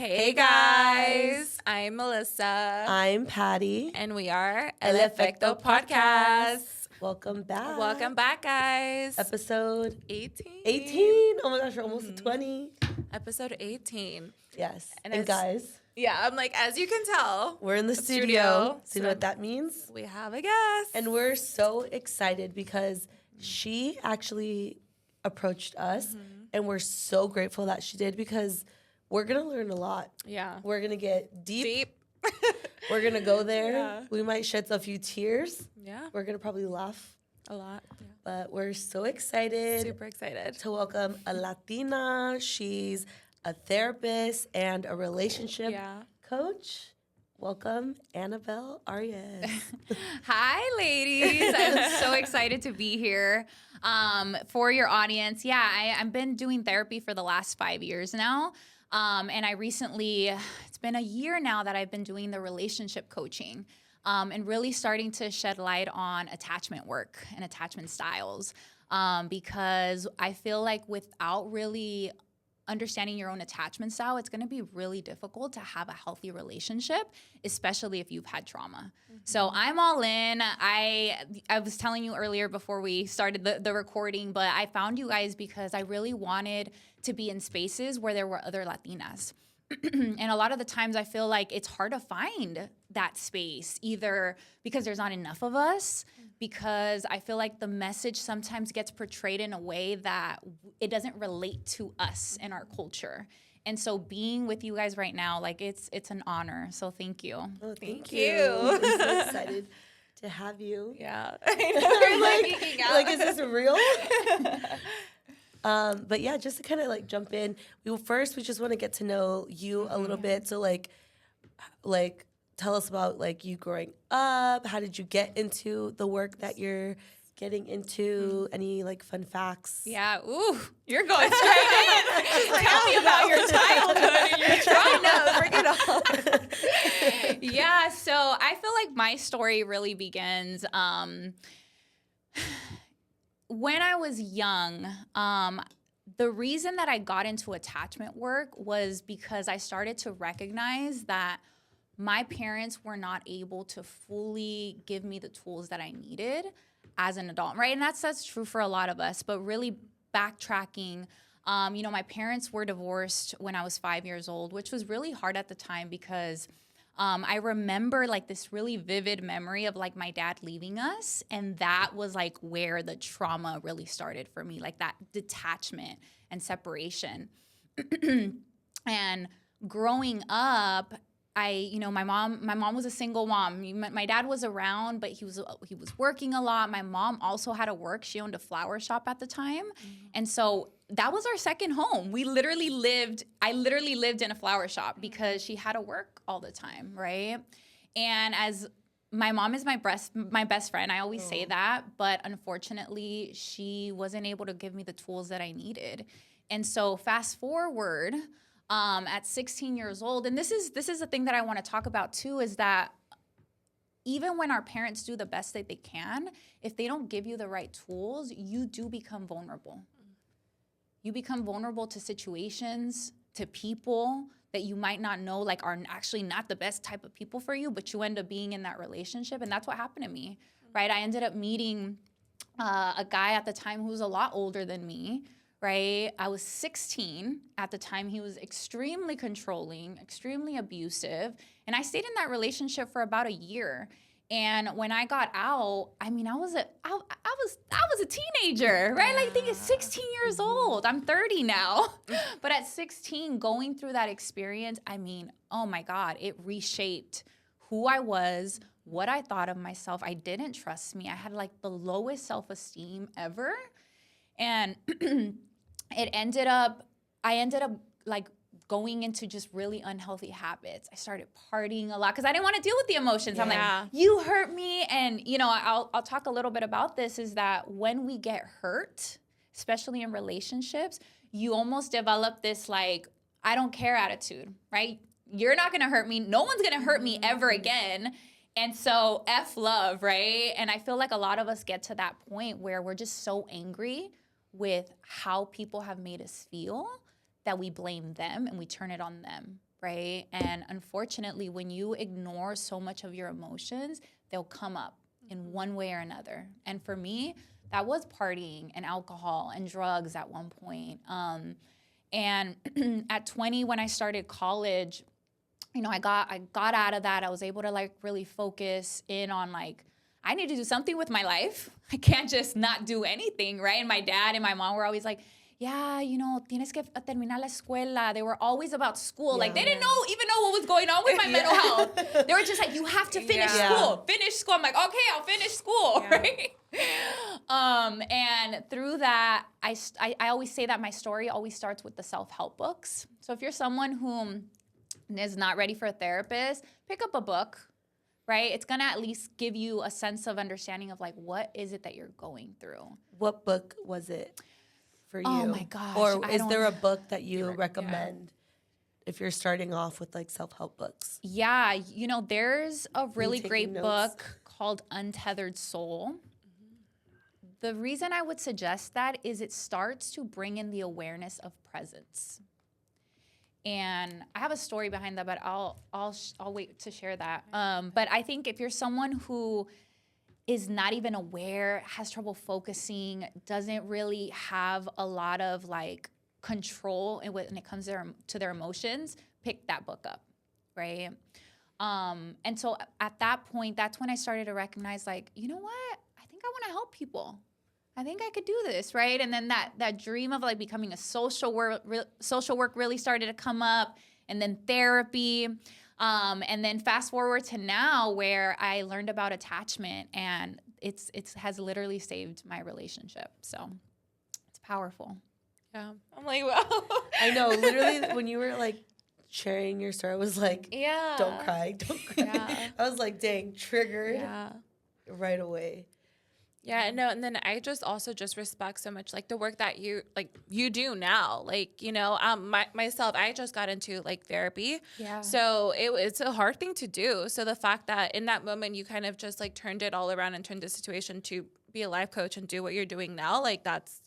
Hey guys, I'm Melissa. I'm Patty. And we are Efecto Podcast. Welcome back. Welcome back, guys. Episode 18. 18? Oh my gosh, we're almost at 20. Episode 18. Yes. And And guys, yeah, I'm like, as you can tell, we're in the studio. So you know what that means? We have a guest. And we're so excited because she actually approached us. And we're so grateful that she did because we're going to learn a lot. Yeah. We're going to get deep. We're going to go there. Yeah. We might shed a few tears. Yeah. We're going to probably laugh. A lot. Yeah. But we're so excited. Super excited. To welcome a Latina. She's a therapist and a relationship coach. Welcome, Anabell Arias. Hi, ladies. I'm so excited to be here for your audience. Yeah, I've been doing therapy for the last 5 years now. And I recently, it's been a year now that I've been doing the relationship coaching and really starting to shed light on attachment work and attachment styles because I feel like without really understanding your own attachment style, it's going to be really difficult to have a healthy relationship, especially if you've had trauma. So I'm all in. I was telling you earlier before we started the recording, but I found you guys because I really wanted to be in spaces where there were other Latinas. And a lot of the times I feel like it's hard to find that space, either because there's not enough of us, because I feel like the message sometimes gets portrayed in a way that it doesn't relate to us and our culture. And so being with you guys right now, like it's an honor. So thank you. Oh, thank you. I'm so excited to have you. Yeah. like, is this real? But yeah, just to kind of like jump in, we just want to get to know you a little bit. So like tell us about like you growing up. How did you get into the work that you're getting into? Any like fun facts? Yeah. Ooh, you're going straight in. Tell me about your childhood and your trauma. No, bring it on. Yeah. So I feel like my story really begins when I was young. The reason that I got into attachment work was because I started to recognize that my parents were not able to fully give me the tools that I needed as an adult, right? And that's true for a lot of us, but really backtracking, my parents were divorced when I was 5 years old, which was really hard at the time because I remember like this really vivid memory of like my dad leaving us. And that was like where the trauma really started for me, like that detachment and separation. And growing up, my mom was a single mom. My dad was around, but he was working a lot. My mom also had to work. She owned a flower shop at the time. And so that was our second home. I literally lived in a flower shop because she had to work all the time, right? And as my mom is my best friend, I always say that, but unfortunately, she wasn't able to give me the tools that I needed. And so fast forward, at 16 years old, and this is the thing that I want to talk about too, is that even when our parents do the best that they can, if they don't give you the right tools, you do become vulnerable. You become vulnerable to situations, to people that you might not know like are actually not the best type of people for you, but you end up being in that relationship. And that's what happened to me, right? I ended up meeting a guy at the time who was a lot older than me, right? I was 16 at the time. He was extremely controlling, extremely abusive. And I stayed in that relationship for about a year. And when I got out, I mean, I was a teenager, right? Like I think it's 16 years old. I'm 30 now. But at 16, going through that experience, I mean, oh my God, it reshaped who I was, what I thought of myself. I didn't trust me. I had like the lowest self-esteem ever. And I ended up like going into just really unhealthy habits. I started partying a lot because I didn't want to deal with the emotions. Yeah. I'm like, you hurt me. And, I'll talk a little bit about this, is that when we get hurt, especially in relationships, you almost develop this like, I don't care attitude, right? You're not going to hurt me. No one's going to hurt me ever again. And so F love, right? And I feel like a lot of us get to that point where we're just so angry with how people have made us feel that we blame them and we turn it on them. right? And unfortunately, when you ignore so much of your emotions, they'll come up in one way or another. And for me, that was partying and alcohol and drugs at one point. And at 20, when I started college, you know, I got out of that. I was able to like really focus in on like, I need to do something with my life. I can't just not do anything, right? And my dad and my mom were always like, yeah, you know, tienes que terminar la escuela. They were always about school. Like, they didn't even know what was going on with my mental health. They were just like, you have to finish school. Finish school. I'm like, okay, I'll finish school, right? And through that, I always say that my story always starts with the self-help books. So if you're someone who is not ready for a therapist, pick up a book, right? It's going to at least give you a sense of understanding of like, what is it that you're going through? What book was it for you? Oh my gosh. Or is there a book that you recommend if you're starting off with like self-help books? Yeah, you know, there's a really great book called Untethered Soul. The reason I would suggest that is it starts to bring in the awareness of presence. And I have a story behind that, but I'll wait to share that. But I think if you're someone who is not even aware, has trouble focusing, doesn't really have a lot of like control when it comes to their emotions, pick that book up, right? And so at that point, that's when I started to recognize like, you know what? I think I want to help people. I think I could do this, right? And then that dream of like becoming a social work really started to come up, and then therapy. And then fast forward to now where I learned about attachment, and it has literally saved my relationship. So it's powerful. Yeah. I'm like, wow. I know. Literally, when you were like sharing your story, I was like, don't cry, don't cry. Yeah. I was like, dang, triggered right away. Yeah, no, and then I just also just respect so much like the work that you do now. Like, you know, myself, I just got into like therapy. Yeah. So it's a hard thing to do. So the fact that in that moment you kind of just like turned it all around and turned the situation to be a life coach and do what you're doing now, like that's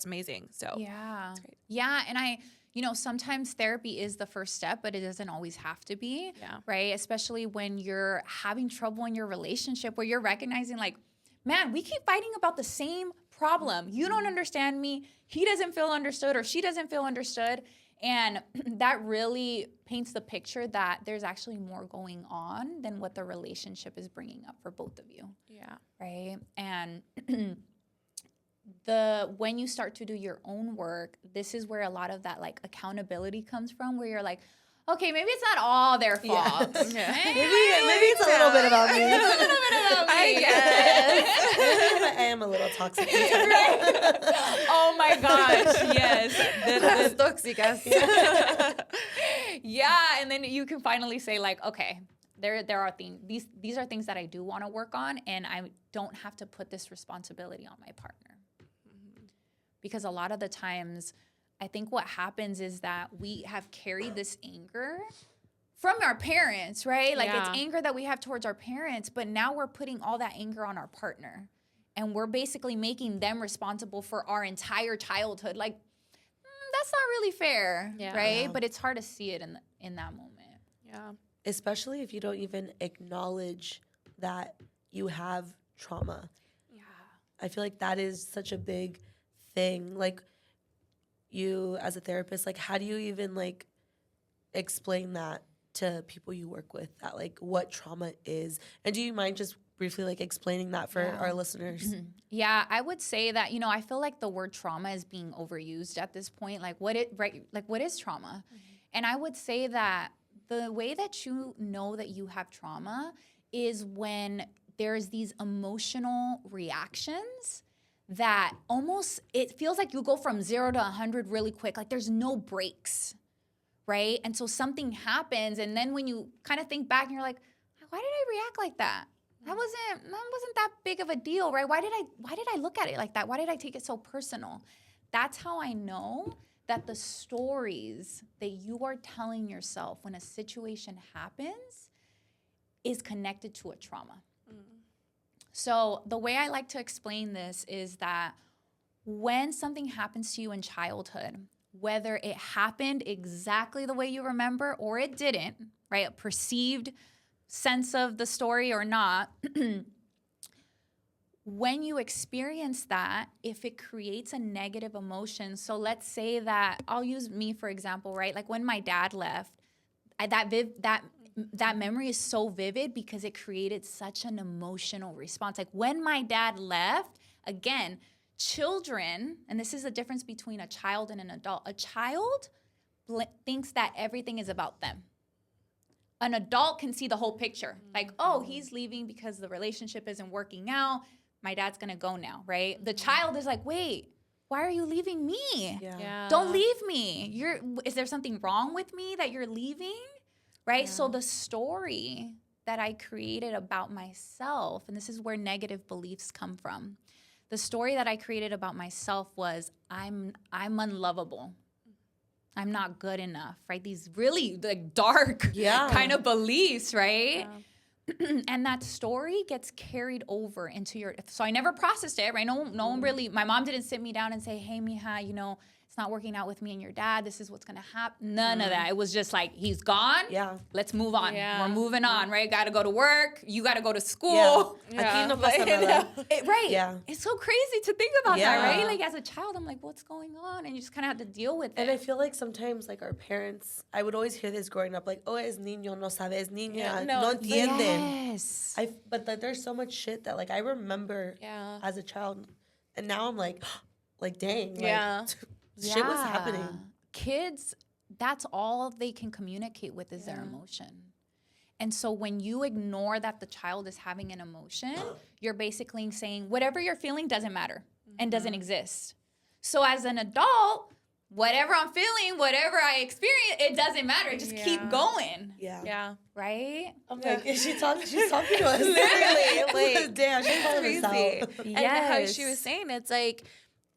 amazing. So yeah. Yeah, and you know, sometimes therapy is the first step, but it doesn't always have to be, right? Especially when you're having trouble in your relationship where you're recognizing like, man, we keep fighting about the same problem. You don't understand me. He doesn't feel understood, or she doesn't feel understood. And that really paints the picture that there's actually more going on than what the relationship is bringing up for both of you. Yeah. Right? And when you start to do your own work, this is where a lot of that like accountability comes from, where you're like, okay, maybe it's not all their fault. Yeah. Maybe it's a little bit about me. A little bit about me. I guess. I am a little toxic. Oh my gosh, yes. Las tóxicas. Yeah, and then you can finally say like, okay, there are things, these are things that I do want to work on, and I don't have to put this responsibility on my partner. Because a lot of the times, I think what happens is that we have carried this anger from our parents, right? Like it's anger that we have towards our parents, but now we're putting all that anger on our partner. And we're basically making them responsible for our entire childhood. Like, that's not really fair, right? Yeah. But it's hard to see it in that moment. Yeah. Especially if you don't even acknowledge that you have trauma. Yeah. I feel like that is such a big thing. Like, you as a therapist, like how do you even like explain that to people you work with, that like what trauma is? And do you mind just briefly like explaining that for our listeners? Mm-hmm. Yeah, I would say that, you know, I feel like the word trauma is being overused at this point. Like what is trauma? Mm-hmm. And I would say that the way that you know that you have trauma is when there's these emotional reactions that almost, it feels like you go from 0 to 100 really quick. Like there's no breaks, right? And so something happens, and then when you kind of think back and you're like, why did I react like that? That wasn't that big of a deal, right? Why did I look at it like that? Why did I take it so personal? That's how I know that the stories that you are telling yourself when a situation happens is connected to a trauma. So the way I like to explain this is that when something happens to you in childhood, whether it happened exactly the way you remember or it didn't, right? A perceived sense of the story or not, when you experience that, if it creates a negative emotion, so let's say that, I'll use me for example, right? Like when my dad left, that memory is so vivid because it created such an emotional response. Like when my dad left, again, children, and this is the difference between a child and an adult. A child thinks that everything is about them. An adult can see the whole picture. Like, oh, he's leaving because the relationship isn't working out. My dad's gonna go now, right? The child is like, wait, why are you leaving me? Yeah. Don't leave me. Is there something wrong with me that you're leaving? Right? Yeah. So the story that I created about myself, and this is where negative beliefs come from. The story that I created about myself was I'm unlovable. I'm not good enough, right? These really like dark kind of beliefs, right? Yeah. And that story gets carried over into so I never processed it, right? No one really, my mom didn't sit me down and say, hey, mija, it's not working out with me and your dad. This is what's going to happen. None of that. It was just like, he's gone. Yeah. Let's move on. Yeah. We're moving on, right? Got to go to work. You got to go to school. Yeah. No pasa nada. Right. Yeah. It's so crazy to think about that, right? Like as a child, I'm like, what's going on? And you just kind of have to deal with it. And I feel like sometimes like our parents, I would always hear this growing up, like, oh, es niño, no sabe, es niña, no entienden. Yes. But like, there's so much shit that like I remember as a child. And now I'm like dang. Like, shit was happening. Kids, that's all they can communicate with is their emotion. And so when you ignore that the child is having an emotion, you're basically saying whatever you're feeling doesn't matter and doesn't exist. So as an adult, whatever I'm feeling, whatever I experience, it doesn't matter. Just keep going. Yeah. Right? I'm like, she's talking to us. Literally. Like, damn, she's calling us out. And how she was saying, it's like,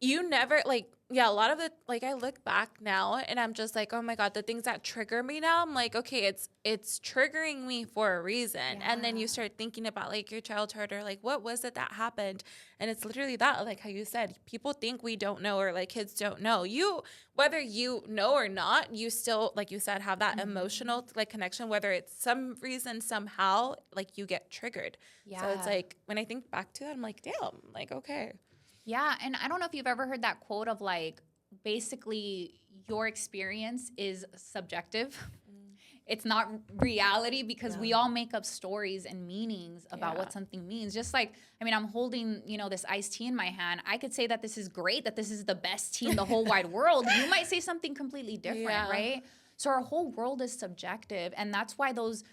you never, like, a lot of the, like, I look back now and I'm just like, oh my God, the things that trigger me now, I'm like, okay, it's triggering me for a reason. Yeah. And then you start thinking about like your childhood or like, what was it that happened? And it's literally that, like how you said, people think we don't know, or like kids don't know. Whether you know or not, you still, like you said, have that emotional like connection, whether it's some reason, somehow, like you get triggered. Yeah. So it's like, when I think back to it, I'm like, damn, like, okay. Yeah, and I don't know if you've ever heard that quote of like, basically your experience is subjective. It's not reality because we all make up stories and meanings about what something means. Just like, I mean, I'm holding, this iced tea in my hand. I could say that this is great, that this is the best tea in the whole wide world. You might say something completely different, right? So our whole world is subjective, and that's why those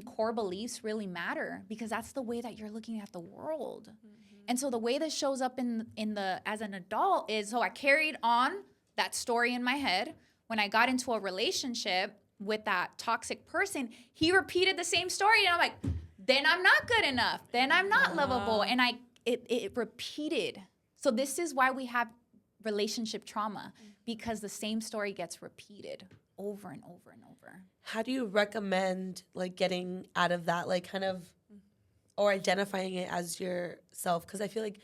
core beliefs really matter, because that's the way that you're looking at the world. And so the way this shows up in the as an adult is, so I carried on that story in my head. When I got into a relationship with that toxic person, he repeated the same story, and I'm like, then I'm not good enough. Then I'm not lovable. And it repeated. So this is why we have relationship trauma, because the same story gets repeated over and over and over. How do you recommend like getting out of that, like kind of, or identifying it as yourself? Because I feel like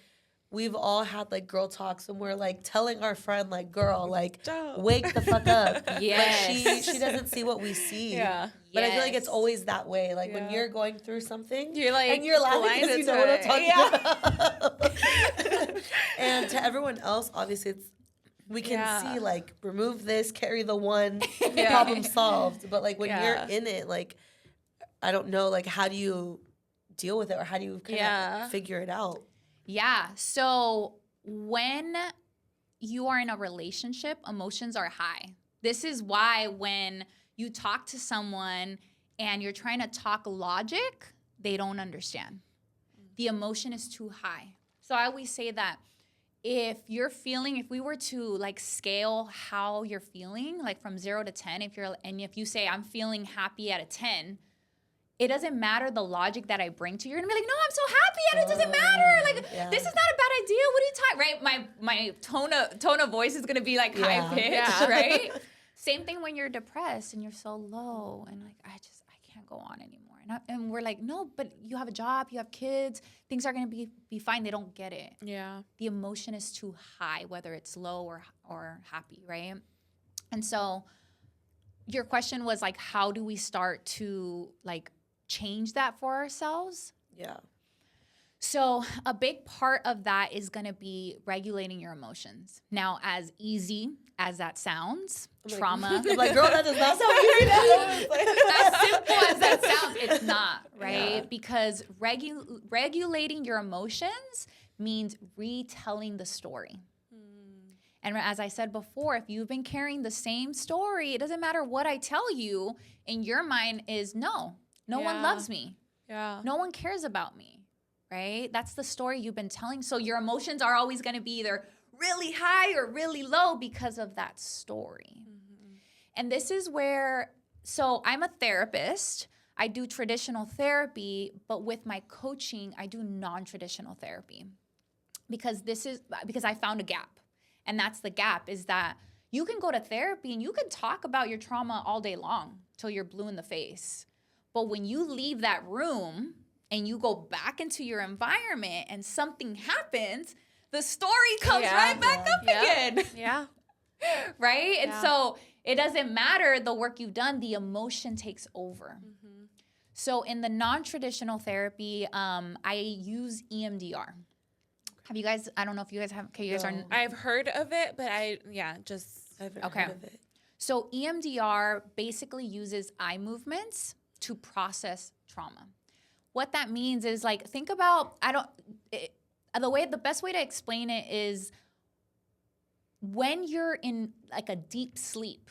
we've all had like girl talks and we're like telling our friend like, girl, like wake the fuck up. Yes. Like she doesn't see what we see. Yeah. But I feel like it's always that way. Like when you're going through something, you're like, and you're laughing because you know what I'm talking about. And to everyone else, obviously we can see like, remove this, carry the one, problem solved. But like when you're in it, like, I don't know, like how do you deal with it, or how do you kind of figure it out? Yeah. So when you are in a relationship, emotions are high. This is why when you talk to someone and you're trying to talk logic, they don't understand. The emotion is too high. So I always say that if we were to like scale how you're feeling, like from 0 to 10, if you say I'm feeling happy at a 10, it doesn't matter the logic that I bring to you. You're gonna be like, no, I'm so happy, and it doesn't matter. Like, this is not a bad idea. What are you talking? Right? My tone of voice is gonna be like high pitched, right? Same thing when you're depressed and you're so low, and like I can't go on anymore. And we're like, no, but you have a job, you have kids, things are gonna be fine. They don't get it. Yeah. The emotion is too high, whether it's low or happy, right? And so your question was like, how do we start to like change that for ourselves? Yeah. So a big part of that is going to be regulating your emotions. Now, as easy as that sounds, trauma. I'm like, girl, that does not sound easy. As simple as that sounds, it's not, right? Yeah. Because regulating your emotions means retelling the story. And as I said before, if you've been carrying the same story, it doesn't matter what I tell you, in your mind is no one loves me. Yeah. No one cares about me, right? That's the story you've been telling. So your emotions are always going to be either really high or really low because of that story. Mm-hmm. And this is where, so I'm a therapist. I do traditional therapy, but with my coaching, I do non-traditional therapy because I found a gap. And that's the gap, is that you can go to therapy and you can talk about your trauma all day long till you're blue in the face. But when you leave that room and you go back into your environment and something happens, the story comes right back up again. Yeah. Right? And so it doesn't matter the work you've done, the emotion takes over. Mm-hmm. So in the non-traditional therapy, I use EMDR. Have you guys, I don't know if you guys have, okay, you guys are. I've heard of it, but I haven't heard of it. So EMDR basically uses eye movements to process trauma. What that means is like, think about, the best way to explain it is when you're in like a deep sleep,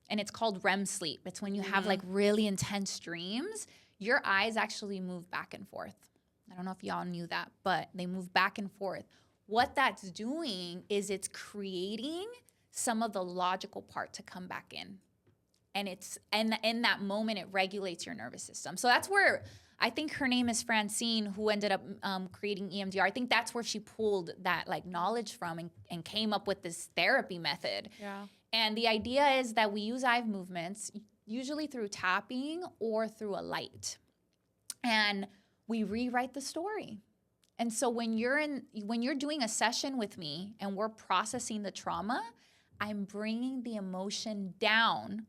and it's called REM sleep. It's when you have like really intense dreams, your eyes actually move back and forth. I don't know if y'all knew that, but they move back and forth. What that's doing is it's creating some of the logical part to come back in. And in that moment, it regulates your nervous system. So that's where, I think her name is Francine, who ended up creating EMDR. I think that's where she pulled that like knowledge from and came up with this therapy method. Yeah. And the idea is that we use eye movements, usually through tapping or through a light. And we rewrite the story. And so when you're doing a session with me and we're processing the trauma, I'm bringing the emotion down.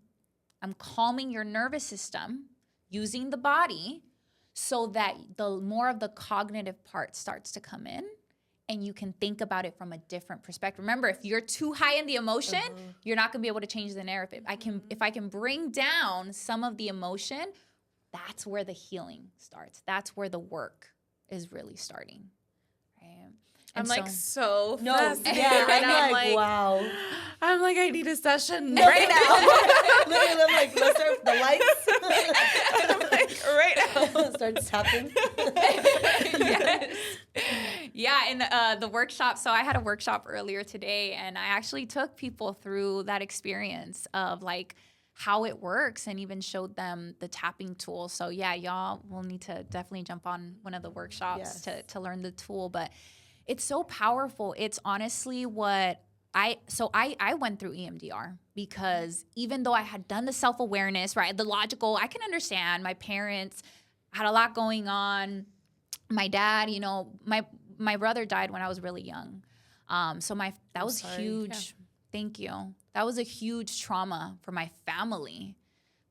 I'm calming your nervous system using the body so that the more of the cognitive part starts to come in and you can think about it from a different perspective. Remember, if you're too high in the emotion, you're not going to be able to change the narrative. If I can bring down some of the emotion, that's where the healing starts. That's where the work is really starting. Right? I'm like so no, fascinated. Yeah, I'm like, wow. I'm like, I need a session right now. Literally, I'm like, let's start the lights. I'm like, right now. Start tapping. Yes. Yeah, in the workshop. So I had a workshop earlier today, and I actually took people through that experience of like how it works and even showed them the tapping tool. So yeah, y'all will need to definitely jump on one of the workshops to learn the tool. But it's so powerful. It's honestly what I went through EMDR because even though I had done the self-awareness, right, the logical, I can understand my parents had a lot going on. My dad, my brother died when I was really young. So that was huge. Yeah. Thank you. That was a huge trauma for my family.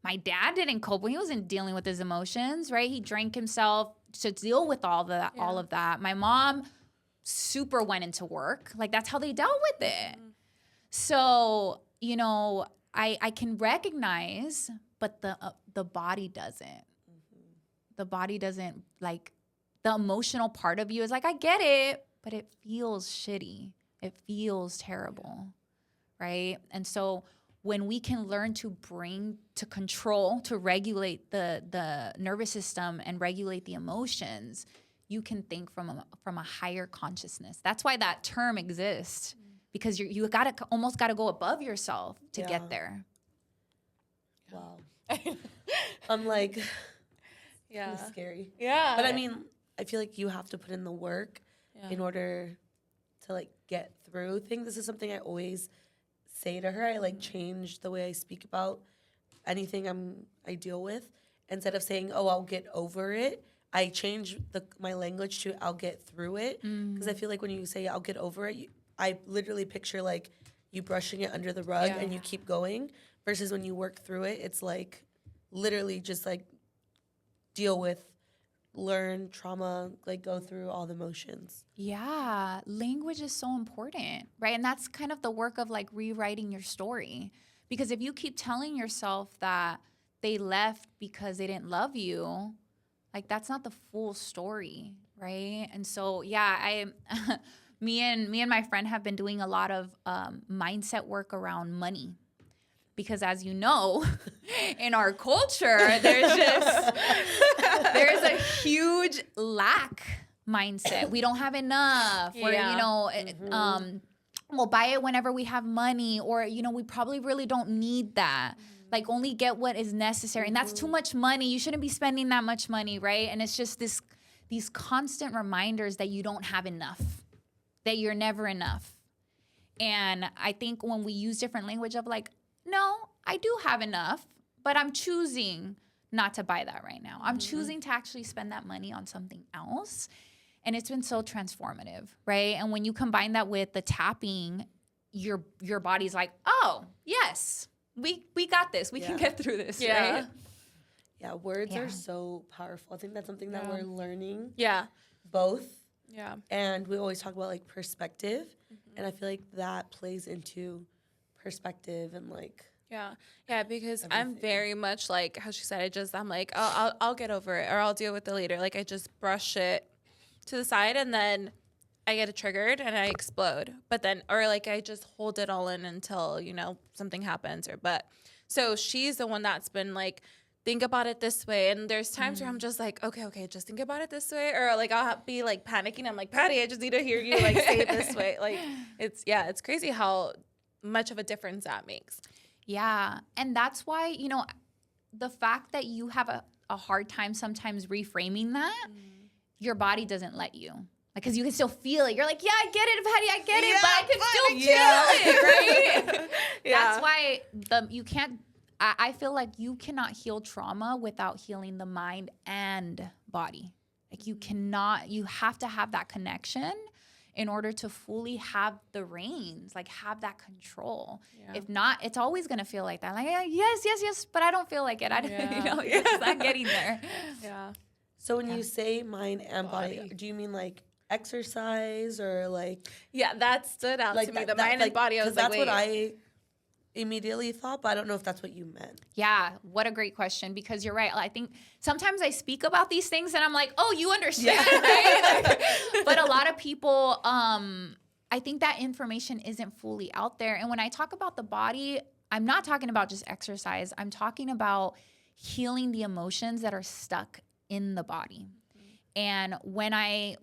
My dad didn't cope. He wasn't dealing with his emotions, right? He drank himself to deal with all of that. My mom super went into work. Like, that's how they dealt with it. Mm-hmm. So, I can recognize, but the body doesn't. Mm-hmm. The body doesn't, like, the emotional part of you is like, I get it, but it feels shitty. It feels terrible. Right? And so when we can learn to control, to regulate the nervous system and regulate the emotions, you can think from a higher consciousness. That's why that term exists, because you almost gotta go above yourself to get there. Wow. I'm like, it's scary. Yeah. But I mean, I feel like you have to put in the work in order to like get through things. This is something I always say to her. I like change the way I speak about anything I deal with. Instead of saying, "Oh, I'll get over it," I change my language to "I'll get through it," because I feel like when you say "I'll get over it," I literally picture like you brushing it under the rug and you keep going, versus when you work through it, it's like literally just like deal with, learn trauma, like go through all the motions. Yeah, language is so important, right? And that's kind of the work of like rewriting your story. Because if you keep telling yourself that they left because they didn't love you, like that's not the full story, right? And so, yeah, me and my friend have been doing a lot of mindset work around money. Because as you know, in our culture, there's a huge lack mindset. We don't have enough. Or, we'll buy it whenever we have money. Or, we probably really don't need that. Like, only get what is necessary. And that's too much money. You shouldn't be spending that much money, right? And it's just these constant reminders that you don't have enough, that you're never enough. And I think when we use different language of like, no, I do have enough, but I'm choosing not to buy that right now. I'm choosing to actually spend that money on something else. And it's been so transformative, right? And when you combine that with the tapping, your body's like, oh, yes, we got this. We can get through this, right? Yeah, words are so powerful. I think that's something that we're learning. Yeah. Both. Yeah. And we always talk about like perspective. And I feel like that plays into perspective and like because everything. I'm very much like how she said, I'm like, oh, I'll get over it, or I'll deal with it later. Like I just brush it to the side and then I get triggered and I explode. But then, or like I just hold it all in until, something happens, so she's the one that's been like, think about it this way. And there's times where I'm just like, okay, just think about it this way. Or like I'll be like panicking. I'm like, Patty, I just need to hear you like say it this way. Like it's crazy how much of a difference that makes. Yeah. And that's why, the fact that you have a hard time sometimes reframing that, your body doesn't let you. Like, because you can still feel it. You're like, yeah, I get it, Patty, I get it, but I can still feel it, right? That's why you can't, I feel like you cannot heal trauma without healing the mind and body. Like you have to have that connection in order to fully have the reins, like have that control. Yeah. If not, it's always going to feel like that. Like, yes, but I don't feel like it. It's not getting there. Yeah. So when you say mind and body, do you mean like exercise or like? Yeah, that stood out to me. The mind and body. I was like, that's what I immediately thought, but I don't know if that's what you meant. Yeah, what a great question, because you're right. I think sometimes I speak about these things and I'm like, oh, you understand, right? But a lot of people, I think that information isn't fully out there. And when I talk about the body, I'm not talking about just exercise. I'm talking about healing the emotions that are stuck in the body. And what I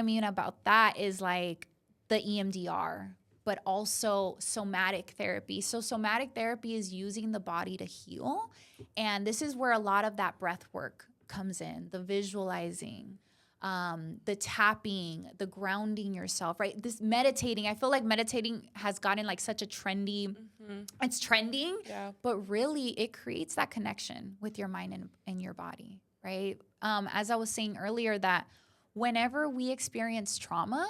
mean about that is like the EMDR, but also somatic therapy. So somatic therapy is using the body to heal. And this is where a lot of that breath work comes in, the visualizing, the tapping, the grounding yourself, right? This meditating, I feel like meditating has gotten like such a trendy, it's trending, but really it creates that connection with your mind and your body, right? As I was saying earlier, that whenever we experience trauma,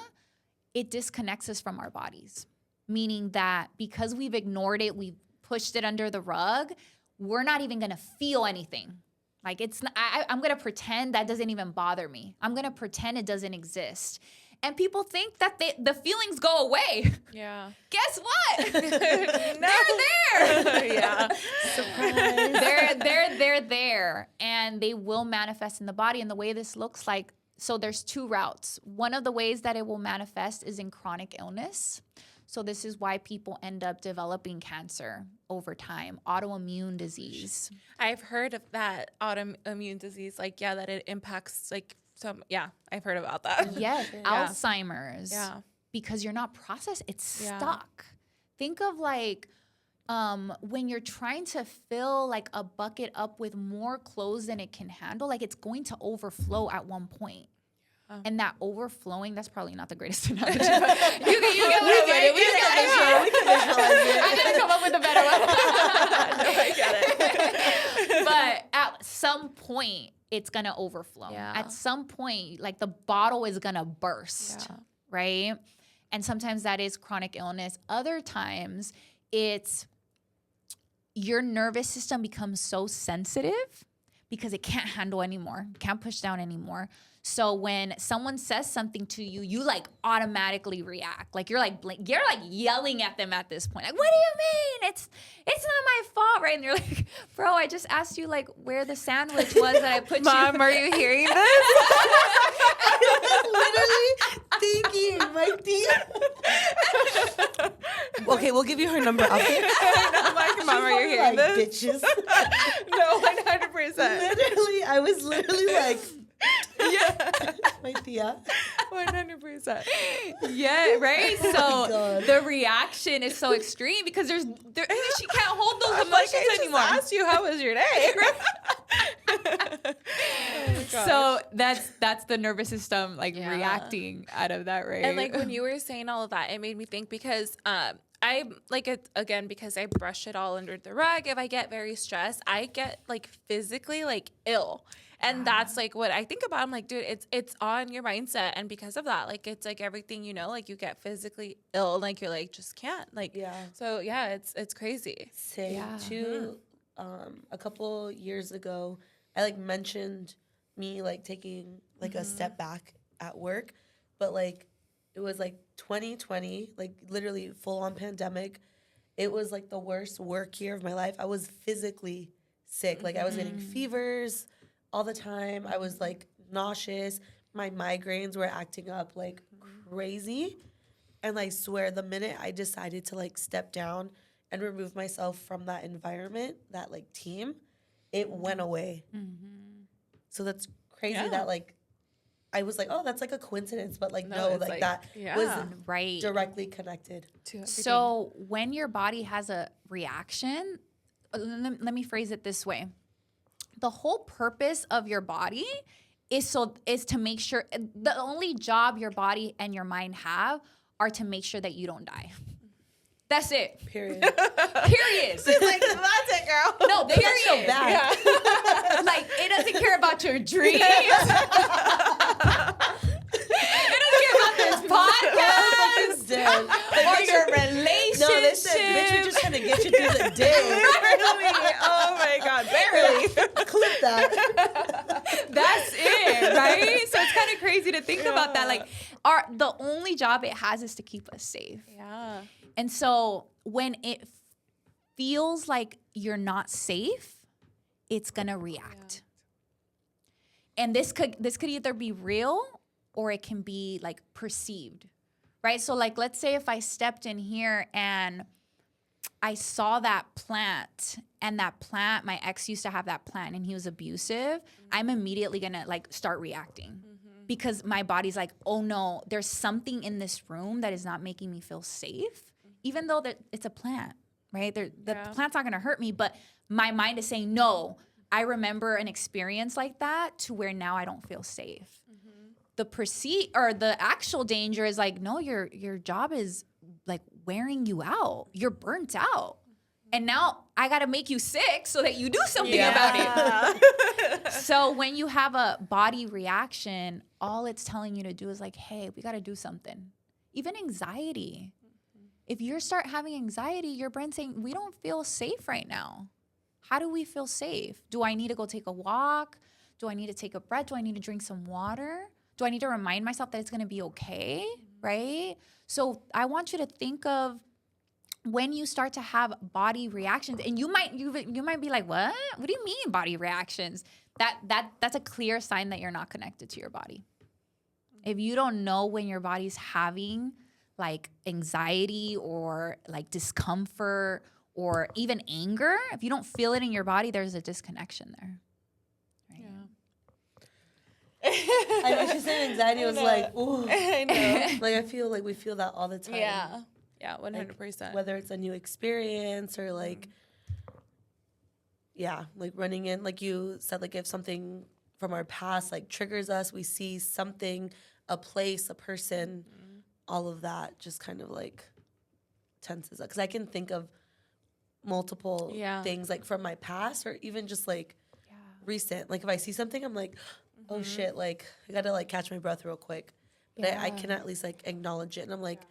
it disconnects us from our bodies, meaning that because we've ignored it, we've pushed it under the rug, we're not even going to feel anything. Like I'm going to pretend that doesn't even bother me. I'm going to pretend it doesn't exist. And people think that the feelings go away. Yeah. Guess what? They're there. Yeah. Surprise. They're there, and they will manifest in the body. And the way this looks like, so there's two routes. One of the ways that it will manifest is in chronic illness. So this is why people end up developing cancer over time, autoimmune disease. I've heard of that autoimmune disease, that it impacts I've heard about that. Yes, Alzheimer's. Yeah. Because you're not processed, it's stuck. Think of when you're trying to fill like a bucket up with more clothes than it can handle, like it's going to overflow at one point. And that overflowing, that's probably not the greatest analogy. But you get what I'm saying. We can visualize it. I didn't come up with a better one. No, I get it. But at some point, it's going to overflow. Yeah. At some point, like the bottle is going to burst, right? And sometimes that is chronic illness. Other times it's your nervous system becomes so sensitive because it can't handle anymore, can't push down anymore. So when someone says something to you, you like automatically react. Like you're like yelling at them at this point. Like, what do you mean? It's not my fault, right? And you're like, bro, I just asked you like where the sandwich was that I put Mom, are you hearing this? Literally thinking, my dear. Okay, we'll give you her number. Okay. I'm like, Mom, are you hearing like, this? Bitches. No, 100%. Literally, I was literally like, yeah, my tia. 100%. Yeah, right? Oh my So God. the reaction is so extreme because she can't hold those I'm emotions like, I anymore. just asked you, how was your day? So that's the nervous system like Yeah. reacting out of that, right? And like when you were saying all of that, it made me think because I like it again because I brush it all under the rug. If I get very stressed, I get like physically like ill. And that's like what I think about. I'm like, dude, it's on your mindset. And because of that, like it's like everything, you know, like you get physically ill, like you're like just can't. Like so yeah, it's crazy. Say Yeah. too, a couple years ago, I like mentioned me like taking like a step back at work, but like it was like 2020, like literally full on pandemic. It was like the worst work year of my life. I was physically sick. Like I was getting fevers all the time. I was like nauseous. My migraines were acting up like crazy. And I swear the minute I decided to like step down and remove myself from that environment, that like team, it went away. So that's crazy that like I was like, oh, that's like a coincidence, but like no, like that was right. directly connected To everything. So when your body has a reaction, let me phrase it this way. The whole purpose of your body is to make sure the only job your body and your mind have are to make sure that you don't die. That's it. Period. Period. She's like, that's it, girl. No, period. That's so bad. Like, it doesn't care about your dreams. It doesn't care about this podcast Dead. or your relationship. No, they said, bitch, we're just trying to get you through the day. Barely. Oh my God, barely. Clip that. That's it, right? So it's kind of crazy to think about that. Like, the only job it has is to keep us safe. Yeah. And so when it feels like you're not safe, it's gonna react. And this could either be real or it can be like perceived, right? So like, let's say if I stepped in here and I saw that plant, and that plant, my ex used to have that plant and he was abusive, I'm immediately gonna like start reacting because my body's like, oh no, there's something in this room that is not making me feel safe, even though it's a plant, right? The plant's not gonna hurt me, but my mind is saying, no, I remember an experience like that to where now I don't feel safe. The actual danger is like, no, your job is like wearing you out. You're burnt out. And now I got to make you sick so that you do something about it. So when you have a body reaction, all it's telling you to do is like, hey, we got to do something. Even anxiety. If you start having anxiety, your brain's saying, we don't feel safe right now. How do we feel safe? Do I need to go take a walk? Do I need to take a breath? Do I need to drink some water? Do I need to remind myself that it's going to be okay, right? So I want you to think of when you start to have body reactions, and you might be like, what? What do you mean body reactions? That's a clear sign that you're not connected to your body. If you don't know when your body's having like anxiety or like discomfort or even anger, if you don't feel it in your body, there's a disconnection there. Right? I know she said anxiety was like, ooh. I know. Like I feel like we feel that all the time. Yeah, 100%. Like, whether it's a new experience or like, like running in, like you said, like if something from our past like triggers us, we see something, a place, a person, all of that just kind of like tenses up. Because I can think of multiple things like from my past or even just like recent. Like if I see something, I'm like, oh shit, like I gotta like catch my breath real quick. But I can at least like acknowledge it. And I'm like,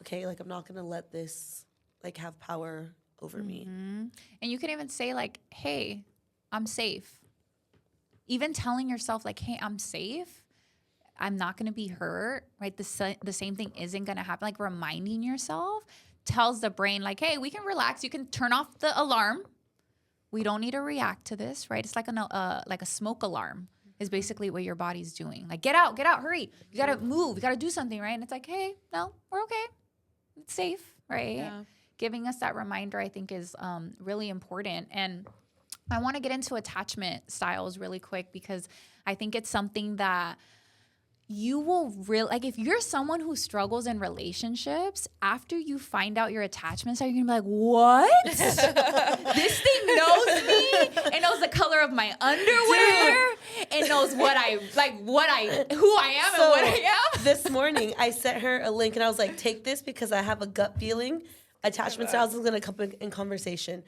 okay, like I'm not gonna let this like have power over me. And you can even say like, hey, I'm safe. Even telling yourself like, hey, I'm safe. I'm not going to be hurt, right? The same thing isn't going to happen. Like reminding yourself tells the brain like, hey, we can relax. You can turn off the alarm. We don't need to react to this, right? It's like a smoke alarm is basically what your body's doing. Like, get out, hurry. You got to move. You got to do something, right? And it's like, hey, no, we're okay. It's safe, right? Yeah. Giving us that reminder, I think, is really important. And I want to get into attachment styles really quick because I think it's something that you will really, like if you're someone who struggles in relationships, after you find out your attachment style, you're going to be like, what? This thing knows me. It knows the color of my underwear. It knows who I am and what I am. This morning, I sent her a link and I was like, take this because I have a gut feeling. Attachment styles is going to come in conversation.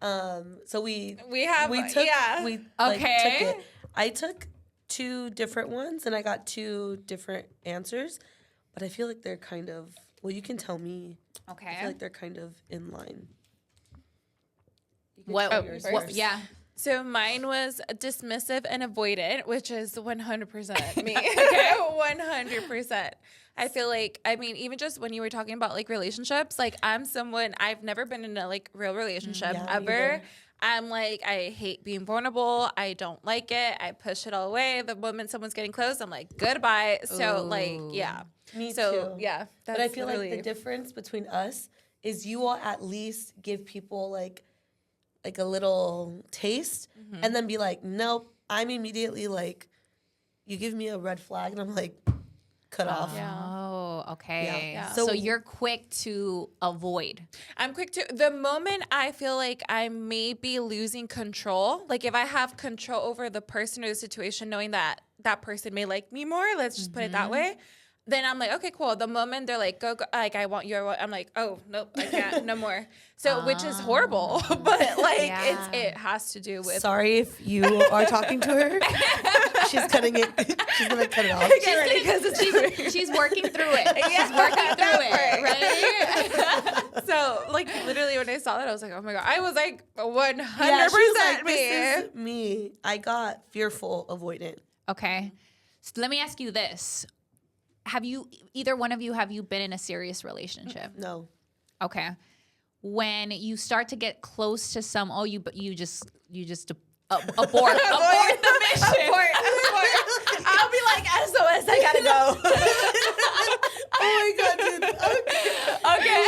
So we took it. I took 2 different ones and I got 2 different answers, but I feel like they're kind of, well, you can tell me. Okay. I feel like they're kind of in line. Yeah. So mine was dismissive and avoidant, which is 100% me. Okay, 100%. I feel like, I mean, even just when you were talking about like relationships, like I'm someone, I've never been in a like real relationship ever. I'm like, I hate being vulnerable. I don't like it. I push it all away. The moment someone's getting close, I'm like, goodbye. So like, yeah. Me too. Yeah. But I feel like the difference between us is you will at least give people like a little taste and then be like, nope. I'm immediately like, you give me a red flag and I'm like, cut off. Oh, okay. Yeah. So you're quick to avoid. I'm quick to, the moment I feel like I may be losing control, like if I have control over the person or the situation, knowing that that person may like me more, let's just put it that way, then I'm like, okay, cool. The moment they're like, go, like, I want you, I'm like, oh, nope, I can't, no more. So, which is horrible, but like, it has to do with. Sorry if you are talking to her. She's cutting it. She's going to cut it off. She's working through it. She's working through it, right? So, like, literally when I saw that, I was like, oh my God. I was like 100% like, me. This is me. I got fearful avoidant. Okay. So let me ask you this. Either one of you, have you been in a serious relationship? No. Okay. When you start to get close to you just abort the mission. Abort. I'll be like, SOS, I gotta go. Oh my God, dude. Okay.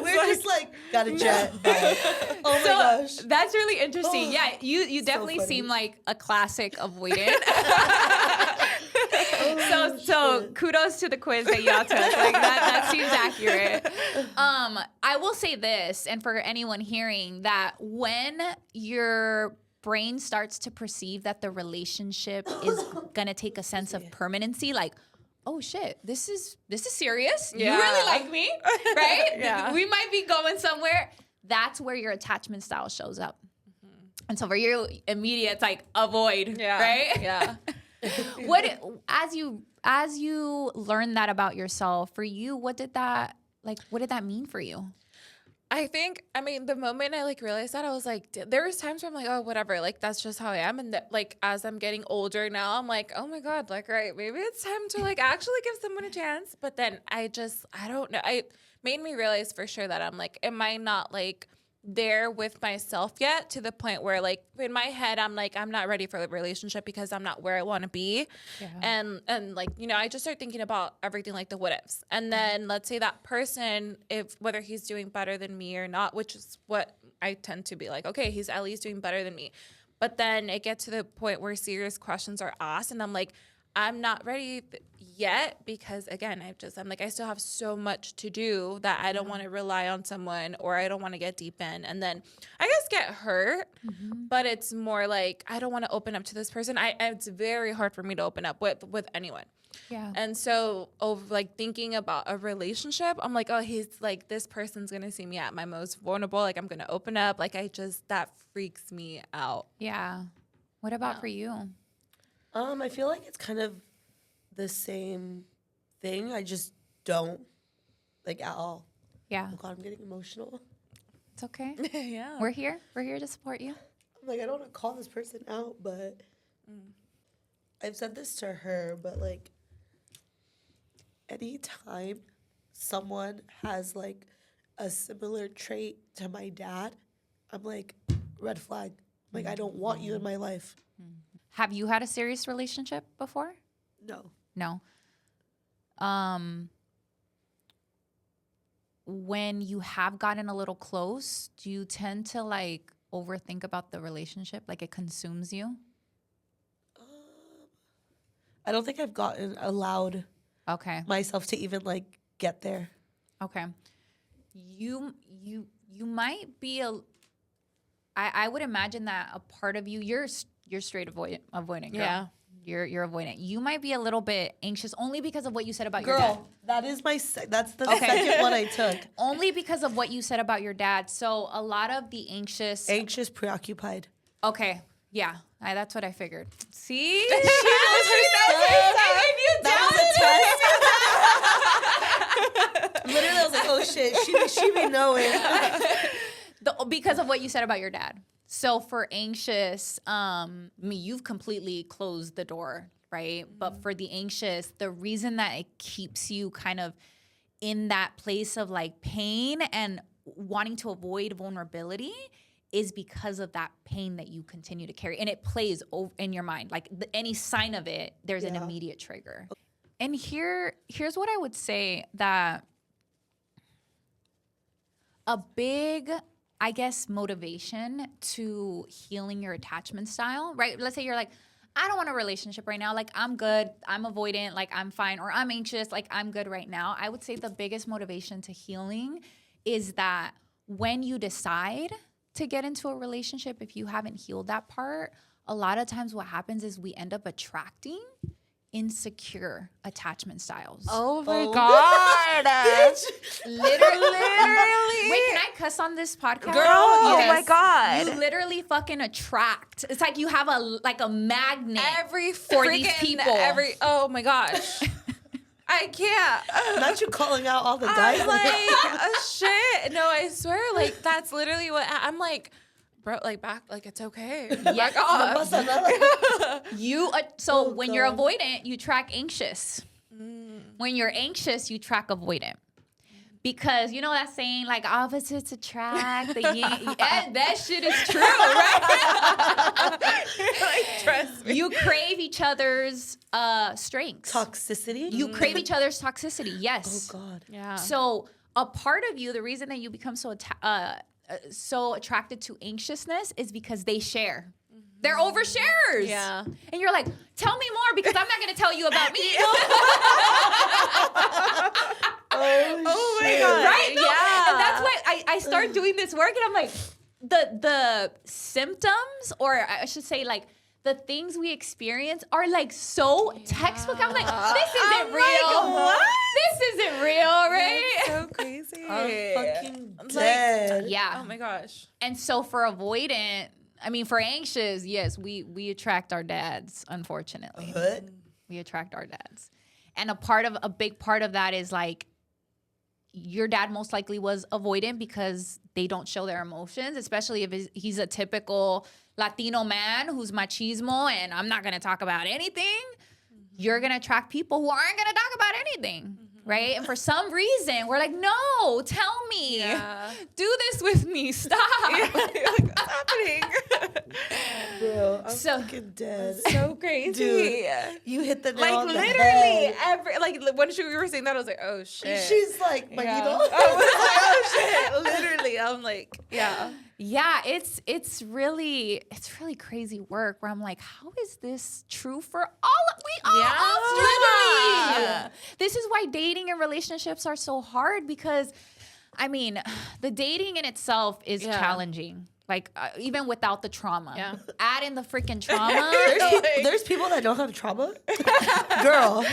We're just like, got a jet. Bye. Oh my gosh. That's really interesting. Yeah, you definitely seem like a classic avoidant. So kudos to the quiz that y'all took. Like that seems accurate. I will say this, and for anyone hearing, that when your brain starts to perceive that the relationship is gonna take a sense of permanency, like, oh shit, this is serious. Yeah. You really like me, right? Yeah. We might be going somewhere. That's where your attachment style shows up. And so for you, immediate, it's like avoid, right? Yeah. As you learn that about yourself, for you, what did that mean for you? I think, the moment I like realized that, I was like, there was times where I'm like, oh, whatever, like that's just how I am. And like as I'm getting older now, I'm like, oh my God, like, right, maybe it's time to like actually give someone a chance. But then I don't know. It made me realize for sure that I'm like, am I not like there with myself yet, to the point where like in my head I'm like, I'm not ready for the relationship because I'm not where I want to be. And like, I just start thinking about everything, like the what ifs. And then let's say that person, whether he's doing better than me or not, which is what I tend to be like, okay, he's at least doing better than me. But then it gets to the point where serious questions are asked and I'm like, I'm not ready yet because, again, I'm like, I still have so much to do that I don't want to rely on someone, or I don't want to get deep in and then I guess get hurt. But it's more like I don't want to open up to this person. It's very hard for me to open up with anyone. Yeah. And so like thinking about a relationship, I'm like, oh, he's like, this person's going to see me at my most vulnerable. Like I'm going to open up. Like that freaks me out. Yeah. What about for you? I feel like it's kind of the same thing. I just don't, like, at all. Yeah. Oh, God, I'm getting emotional. It's okay. Yeah. We're here. We're here to support you. I'm like, I don't want to call this person out, but I've said this to her, but, like, anytime someone has, like, a similar trait to my dad, I'm like, red flag. Like, I don't want you in my life. Have you had a serious relationship before? No. When you have gotten a little close, do you tend to like overthink about the relationship? Like it consumes you? I don't think I've allowed myself to even like get there. Okay. You might be I would imagine that a part of you, you're straight avoidant girl. Yeah. You're avoidant. You might be a little bit anxious only because of what you said about your dad. Girl, that is that's the second one I took. Only because of what you said about your dad. So a lot of the anxious, preoccupied. Okay. Yeah. That's what I figured. See? That was a test. Literally, I was like, oh shit, she be knowing. Because of what you said about your dad. So for anxious, you've completely closed the door, right? Mm-hmm. But for the anxious, the reason that it keeps you kind of in that place of like pain and wanting to avoid vulnerability is because of that pain that you continue to carry. And it plays in your mind. Like any sign of it, there's an immediate trigger. And here's what I would say, that a big, I guess, motivation to healing your attachment style, right? Let's say you're like, I don't want a relationship right now. Like, I'm good. I'm avoidant. Like, I'm fine. Or I'm anxious. Like, I'm good right now. I would say the biggest motivation to healing is that when you decide to get into a relationship, if you haven't healed that part, a lot of times what happens is we end up attracting insecure attachment styles. Oh my God. Literally. Wait, can I cuss on this podcast? Girl, oh my God. You literally fucking attract. It's like you have a magnet for these people. Oh my gosh. I can't. Not you calling out all the guys. I'm like, shit. No, I swear, like, that's literally what I'm like, bro, like, back, like, it's okay. Back off. When you're avoidant, you track anxious. When you're anxious, you track avoidant. Because you know that saying, like, opposites attract. That shit is true, right? Like, trust me. You crave each other's strengths. Toxicity? You crave each other's toxicity, yes. Oh, God. Yeah. So a part of you, the reason that you become so attracted to anxiousness is because they share. They're oversharers. Yeah. And you're like, tell me more because I'm not going to tell you about me. Oh my God. Right? No. Yeah. And that's why I started doing this work, and I'm like, the symptoms, or I should say, like, the things we experience are like so textbook. I'm like, this isn't real. Like, what? This isn't real, right? That's so crazy. I'm fucking dead. Yeah. Oh my gosh. And so for avoidant, for anxious, yes, we attract our dads, unfortunately. What? We attract our dads. And a big part of that is like, your dad most likely was avoidant because they don't show their emotions, especially if he's a typical Latino man who's machismo and I'm not going to talk about anything. You're going to attract people who aren't going to talk about anything, right? And for some reason, we're like, no, tell me. Yeah. Do this with me. Stop. Like, what's happening? Bro, I'm fucking dead. So crazy. Dude, you hit the nail like, on the literally, head. when we were saying that, I was like, oh, shit. She's like, Yeah. you know? I was like, oh, shit. Literally, I'm like, yeah. Yeah, it's really crazy work where I'm like, how is this true for all? We all Yeah. This is why dating and relationships are so hard, because the dating in itself is challenging. Like, even without the trauma. Yeah. Add in the freaking trauma. There's people that don't have trauma. Girl,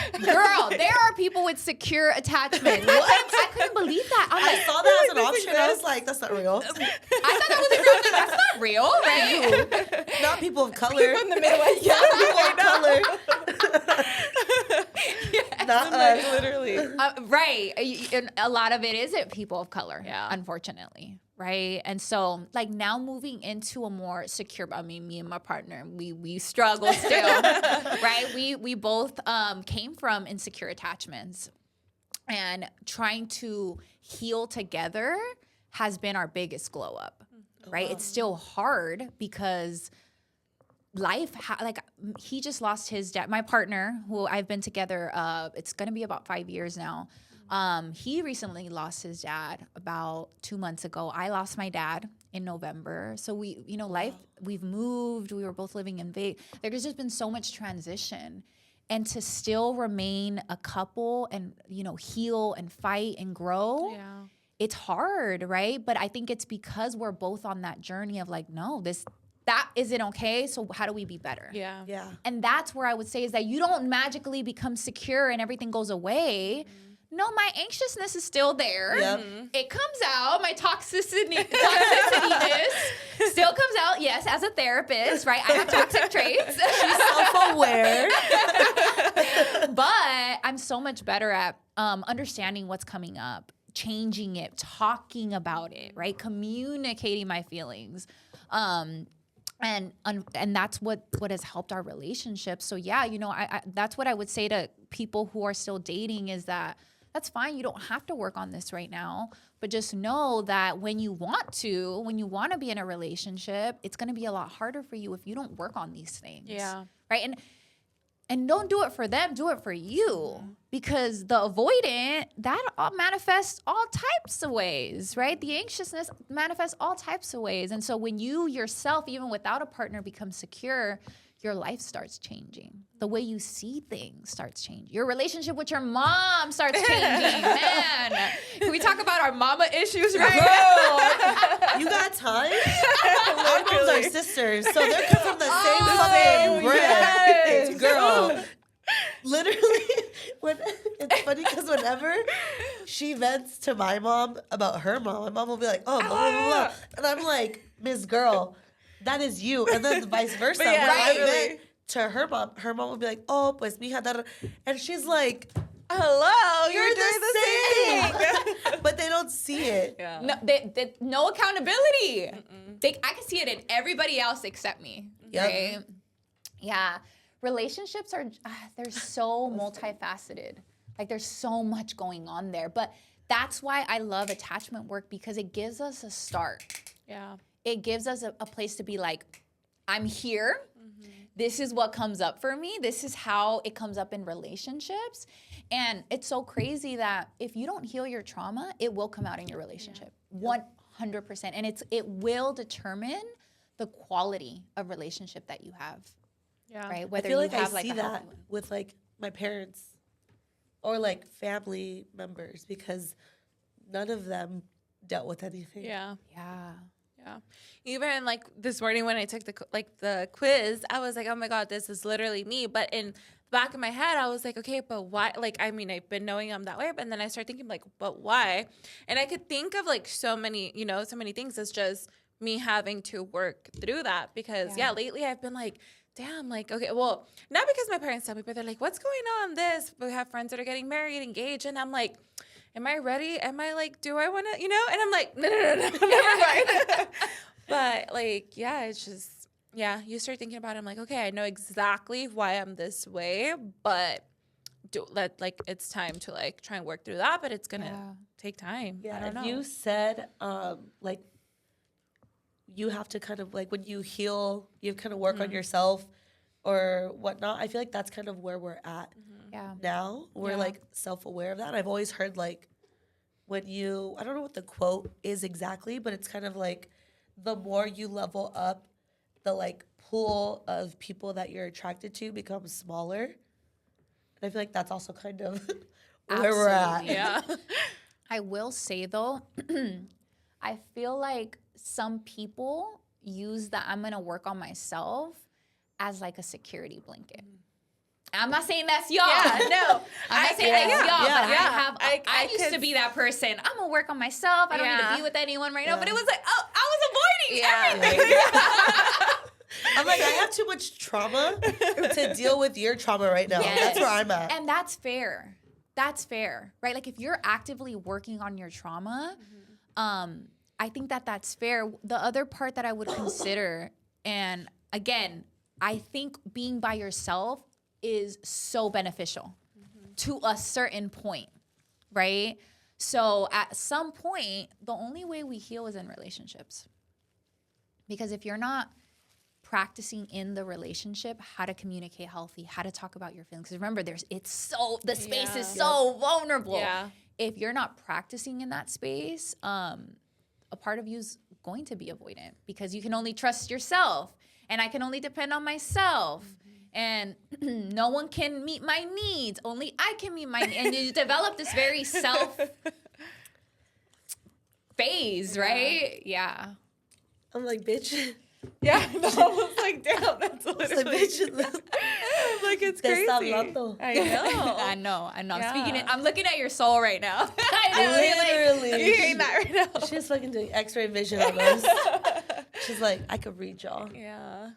there are people with secure attachment. What? I couldn't believe that. I saw that as an option. I was like, that's not real. I thought that was a real thing. That's not real, right? Not people of color. People in the Midwest. Yeah, people of color. Not us. Literally. Right. And a lot of it isn't people of color, Yeah. unfortunately. Right. And so like now moving into a more secure, I mean, me and my partner, we struggle still, right? We both came from insecure attachments, and trying to heal together has been our biggest glow up, right? It's still hard because life, like he just lost his dad. My partner, who I've been together, it's going to be about 5 years now. He recently lost his dad about 2 months ago. I lost my dad in November. So we, life, we've moved. We were both living in Vegas. There's just been so much transition. And to still remain a couple and, heal and fight and grow, it's hard, right? But I think it's because we're both on that journey of like, no, that isn't okay. So how do we be better? Yeah. And that's where I would say is that you don't magically become secure and everything goes away. No, my anxiousness is still there. Yep. It comes out. My toxicity still comes out. Yes, as a therapist, right? I have toxic traits. She's self-aware. But I'm so much better at understanding what's coming up, changing it, talking about it, right? Communicating my feelings. And that's what has helped our relationship. So yeah, I that's what I would say to people who are still dating is that that's fine. You don't have to work on this right now, but just know that when you want to be in a relationship, it's going to be a lot harder for you if you don't work on these things. Yeah. Right. And don't do it for them, do it for you. Because the avoidant, that manifests all types of ways, right? The anxiousness manifests all types of ways. And so when you yourself, even without a partner, become secure, your life starts changing. The way you see things starts changing. Your relationship with your mom starts changing. Man, can we talk about our mama issues right now? You got time? Our moms are sisters, so they're cut from the same fucking bread. Girl. Literally, it's funny because whenever she vents to my mom about her mom, my mom will be like, oh, blah, blah, blah, blah. And I'm like, Miss Girl, that is you. And then vice versa. Yeah, when I literally. vent to her mom will be like, oh, pues mija, da, da. And she's like, Hello, you're doing the same thing. But they don't see it. Yeah. No, they no accountability. I can see it in everybody else except me. Yep. Right? Yeah. Relationships are, they're so multifaceted. Like there's so much going on there. But that's why I love attachment work, because it gives us a start. Yeah. It gives us a place to be like, I'm here. This is what comes up for me. This is how it comes up in relationships. And it's so crazy that if you don't heal your trauma, it will come out in your relationship. 100%. And it will determine the quality of relationship that you have. Yeah. Right? I Whether feel you like have I like see a that healthy one. with like my parents or like family members, because none of them dealt with anything. Yeah. Yeah. Yeah. Even like this morning when I took the quiz, I was like, oh my God, this is literally me. But in the back of my head, I was like, okay, but why? Like, I mean, I've been knowing I'm that way. But then I started thinking like, but why? And I could think of like so many things. It's just me having to work through that because lately I've been like, damn, like, okay, well, not because my parents tell me, but they're like, what's going on this? We have friends that are getting married, engaged. And I'm like, am I ready? Am I like, do I want to, And I'm like, no, never mind. But like, yeah, it's just, you start thinking about it. I'm like, okay, I know exactly why I'm this way, but it's time to like try and work through that, but it's going to take time. Yeah, I don't know. you said, like, you have to kind of, like, when you heal, you kind of work on yourself or whatnot. I feel like that's kind of where we're at now. We're, like, self-aware of that. I've always heard, like, when you, I don't know what the quote is exactly, but it's kind of like the more you level up, the, like, pool of people that you're attracted to becomes smaller. And I feel like that's also kind of where we're at. Yeah. I will say, though, I feel like some people use that I'm going to work on myself as like a security blanket. I'm not saying that's y'all. Yeah, no. I'm not saying that's y'all, but I used to be that person. I'm going to work on myself. I don't need to be with anyone right now. But it was like, I was avoiding everything. I'm like, I have too much trauma to deal with your trauma right now. Yes. That's where I'm at. And that's fair. That's fair, right? Like if you're actively working on your trauma, I think that that's fair. The other part that I would consider, and again, I think being by yourself is so beneficial to a certain point, right? So at some point, the only way we heal is in relationships. Because if you're not practicing in the relationship how to communicate healthy, how to talk about your feelings. Because remember, the space is so vulnerable. Yeah. If you're not practicing in that space, a part of you is going to be avoidant because you can only trust yourself and I can only depend on myself. And no one can meet my needs. Only I can meet my needs. And you develop this very self phase, right? Yeah. I'm like, bitch. Yeah, no, I was like, damn, that's literally. I'm like, it's crazy. I know. I'm yeah. Speaking it. I'm looking at your soul right now. I know. Literally. Like, you're hearing that right now. She's fucking doing X-ray vision on us. She's like, I could read y'all. Yeah.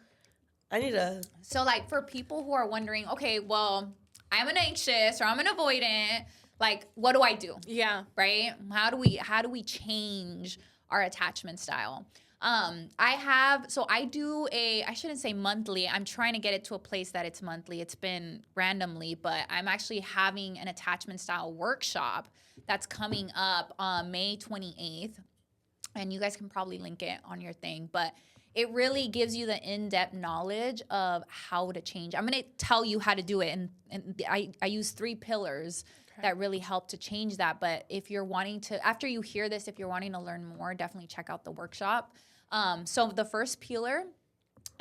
I need a. So, like, for people who are wondering, okay, well, I'm an anxious or I'm an avoidant. Like, what do I do? Yeah. Right? How do we change our attachment style? I do I shouldn't say monthly. I'm trying to get it to a place that it's monthly. It's been randomly, but I'm actually having an attachment style workshop that's coming up on May 28th. And you guys can probably link it on your thing, but it really gives you the in-depth knowledge of how to change. I'm going to tell you how to do it. And I use 3 pillars that really help to change that. But if you're wanting to, after you hear this, if you're wanting to learn more, definitely check out the workshop. So the first pillar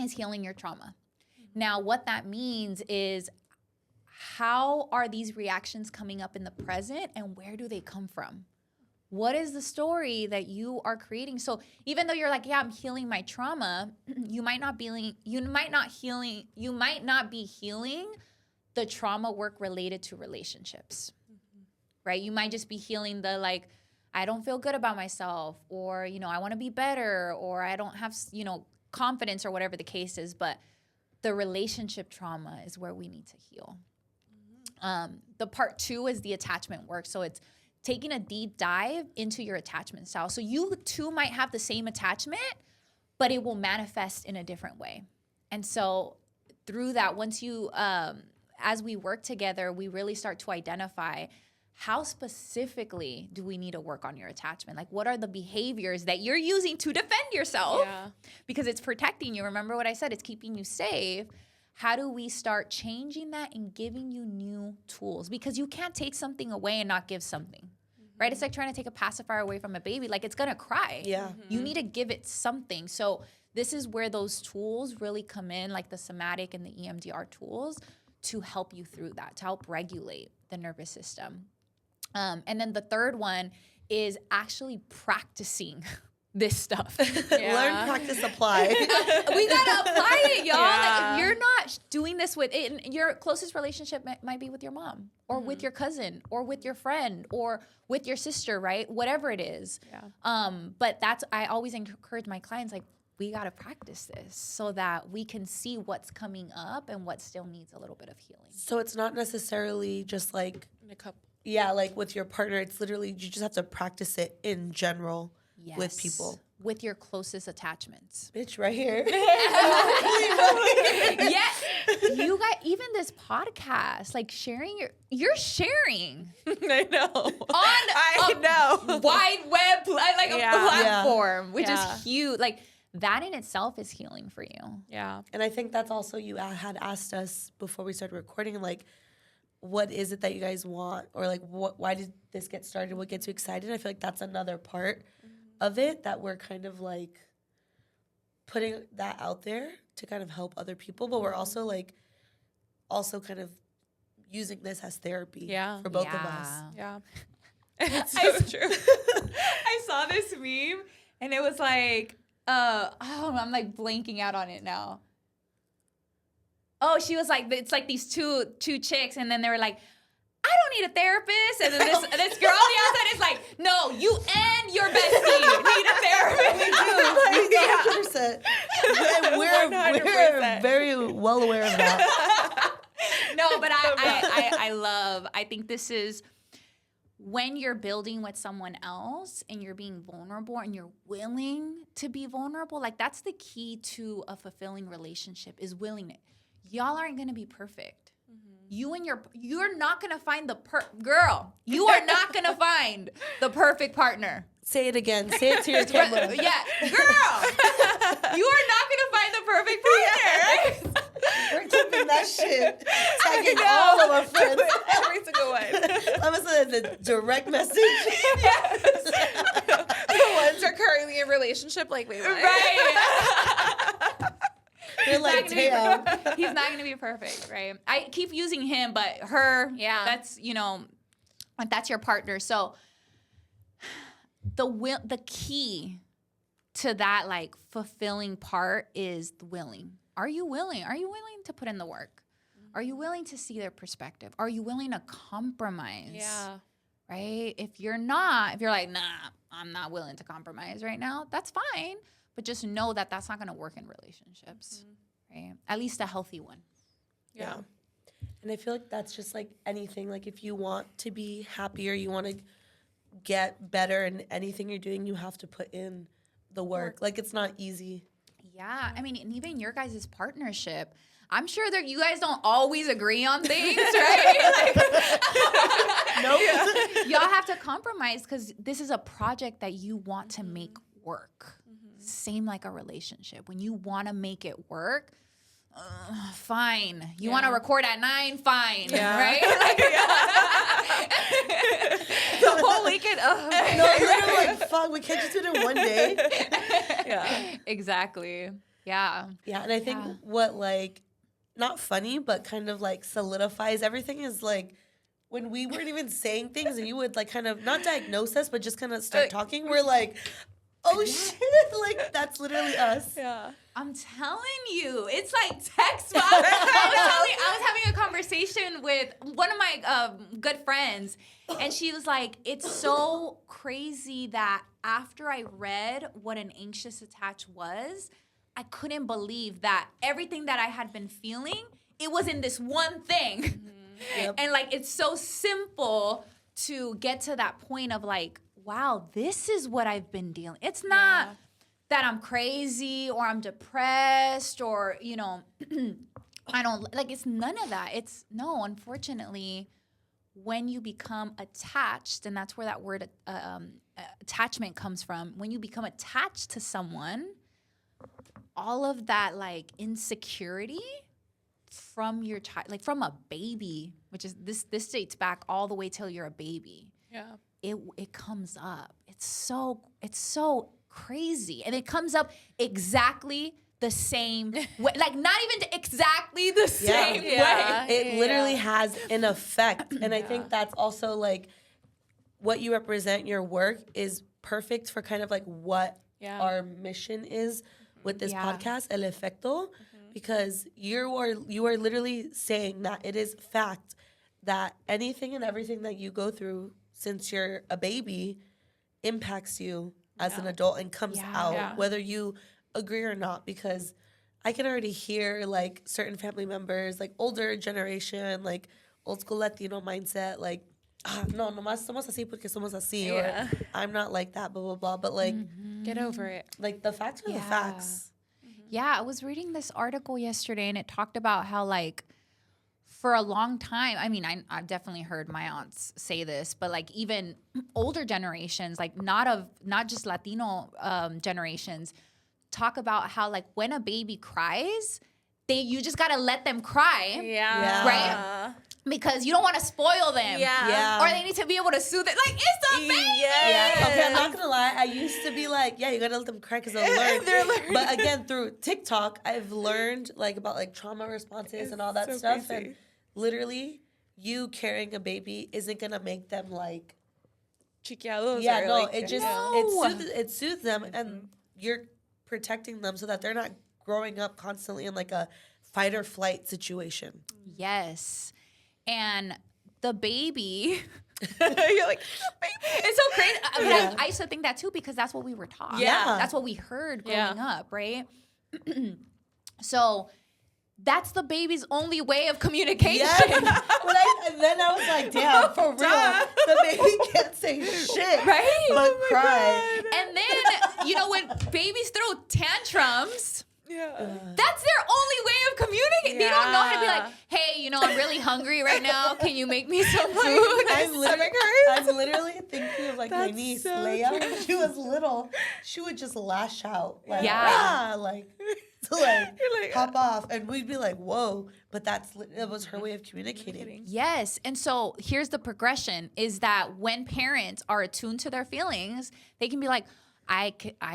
is healing your trauma. Now, what that means is how are these reactions coming up in the present and where do they come from? What is the story that you are creating? So even though you're like, yeah, I'm healing my trauma, you might not be healing the trauma work related to relationships, right? You might just be healing the like, I don't feel good about myself, or, I want to be better, or I don't have, confidence, or whatever the case is. But the relationship trauma is where we need to heal. The part 2 is the attachment work. So it's taking a deep dive into your attachment style. So you too might have the same attachment, but it will manifest in a different way. And so through that, once you, as we work together, we really start to identify how specifically do we need to work on your attachment? Like, what are the behaviors that you're using to defend yourself? Yeah. Because it's protecting you. Remember what I said? It's keeping you safe. How do we start changing that and giving you new tools? Because you can't take something away and not give something, right? It's like trying to take a pacifier away from a baby. Like, it's going to cry. Yeah. You need to give it something. So this is where those tools really come in, like the somatic and the EMDR tools, to help you through that, to help regulate the nervous system. And then the third one is actually practicing this stuff. Yeah. Learn, practice, apply. We gotta apply it, y'all. Yeah. Like, if you're not doing this with it, your closest relationship might be with your mom, or with your cousin, or with your friend, or with your sister, right? Whatever it is. Yeah. But I always encourage my clients, like, we gotta practice this so that we can see what's coming up and what still needs a little bit of healing. So it's not necessarily just like in a couple. Yeah, like with your partner, it's literally, you just have to practice it in general with people. With your closest attachments. Bitch, right here. Yeah. You guys, even this podcast, like you're sharing. I know. I know. Wide web, like a platform, which is huge. Like, that in itself is healing for you. Yeah. And I think that's also, you had asked us before we started recording, like, what is it that you guys want? Or like, why did this get started? What gets you excited? I feel like that's another part of it that we're kind of like putting that out there to kind of help other people. But we're also like, kind of using this as therapy for both of us. Yeah. It's so true. I saw this meme and it was like, I'm like blanking out on it now. Oh, she was like, it's like these two chicks, and then they were like, I don't need a therapist. And then this girl on the outside is like, no, you and your bestie need a therapist. We do. 100%. We're very well aware of that. No, but I think this is when you're building with someone else and you're being vulnerable and you're willing to be vulnerable. Like, that's the key to a fulfilling relationship, is willingness. Y'all aren't going to be perfect. You're not going to find girl, you are not going to find the perfect partner. Say it again. Say it to your camera. Yeah, girl, you are not going to find the perfect partner, right? We're keeping that shit. Tagging all of our friends. Every single one. I'm going to send a direct message. Yes. The ones who are currently in a relationship, like, wait, what? Right. They're like, damn. He's not going to be perfect, right? I keep using him, but her, that's, that's your partner. So the key to that, like, fulfilling part is willing. Are you willing? Are you willing to put in the work? Are you willing to see their perspective? Are you willing to compromise? Yeah. Right? If you're like, nah, I'm not willing to compromise right now, that's fine. But just know that that's not going to work in relationships, right? At least a healthy one. Yeah. And I feel like that's just like anything. Like, if you want to be happier, you want to get better in anything you're doing, you have to put in the work. Like, it's not easy. Yeah. I mean, and even your guys' partnership, I'm sure that you guys don't always agree on things, right? Nope. Y'all have to compromise because this is a project that you want to make work. Same like a relationship. When you want to make it work, fine. You want to record at 9? Fine. Right? The whole weekend. No, you're like, fuck, we can't just do it in one day. Yeah. Exactly. Yeah. Yeah, and I think what, like, not funny, but kind of like solidifies everything is like when we weren't even saying things and you would like kind of not diagnose us, but just kind of start talking. We're like, oh shit, like that's literally us. Yeah. I'm telling you, it's like text mom. I was having a conversation with one of my good friends, and she was like, it's so crazy that after I read what an anxious attach was, I couldn't believe that everything that I had been feeling, it was in this one thing. Mm-hmm. Yep. And like, it's so simple to get to that point of like, wow, this is what I've been dealing. It's not that I'm crazy or I'm depressed or, I don't, like, it's none of that. It's, no, unfortunately, when you become attached, and that's where that word attachment comes from, when you become attached to someone, all of that, like, insecurity from your child, like from a baby, which is, this dates back all the way till you're a baby. Yeah. It comes up. It's so crazy. And it comes up exactly the same way. Like, not even exactly the same way. It literally has an effect. And I think that's also like what you represent, your work is perfect for kind of like what our mission is with this podcast, El Efecto, because you are literally saying that it is fact that anything and everything that you go through since you're a baby impacts you as an adult and comes out, whether you agree or not, because I can already hear like certain family members, like older generation, like old school Latino mindset, like, no, nomás somos así porque somos así, or I'm not like that, blah, blah, blah. But like, get over it. Like, the facts are the facts. Yeah, I was reading this article yesterday and it talked about how, like, for a long time, I mean, I've definitely heard my aunts say this, but like even older generations, like not just Latino generations, talk about how like when a baby cries, you just gotta let them cry, right? Because you don't want to spoil them, or they need to be able to soothe it. Like, it's a baby. Okay, I'm not gonna lie. I used to be like, you gotta let them cry because they'll learn. They're learning. But again, through TikTok, I've learned like about like trauma responses and all that stuff. Crazy. And literally, you carrying a baby isn't gonna make them like chiquiados. Yeah, no, like, it soothes them, and you're protecting them so that they're not growing up constantly in like a fight or flight situation. Yes. And the baby. You're like, it's so crazy. But I used to think that too because that's what we were taught. Yeah. That's what we heard growing up, right? So that's the baby's only way of communication. Yes. And then I was like, damn, for real. The baby can't say shit. Right? But cry. And then, when babies throw tantrums, that's their only way of communicating. They don't know how to be like, hey, I'm really hungry right now. Can you make me some food? I'm literally thinking of like my niece, Leia. When she was little, she would just lash out. Like, to pop off. And we'd be like, whoa. But it was her way of communicating. Yes. And so here's the progression is that when parents are attuned to their feelings, they can be like, I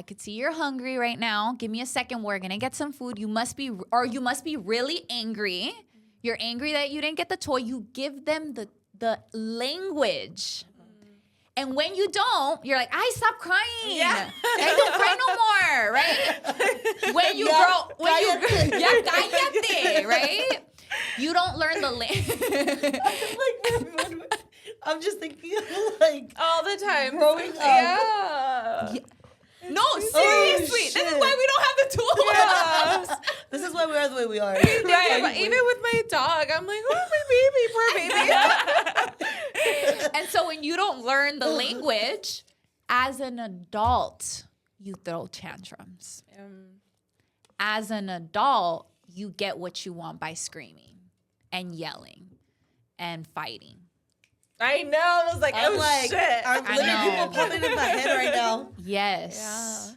could see you're hungry right now. Give me a second. We're going to get some food. You must be really angry. You're angry that you didn't get the toy. You give them the language. And when you don't, you're like, I stop crying. Yeah. I don't cry no more, right? When you cállate, right? You don't learn the language. I'm just thinking like all the time growing up. Yeah. No, seriously. This is why we don't have the tools. Yeah. This is why we are the way we are. Right. Even with my dog, I'm like, oh, my baby, poor baby. And so when you don't learn the language, as an adult, you throw tantrums. As an adult, you get what you want by screaming and yelling and fighting. I know. I was like, shit. I'm literally people popping in my head right now. Yes. Yeah.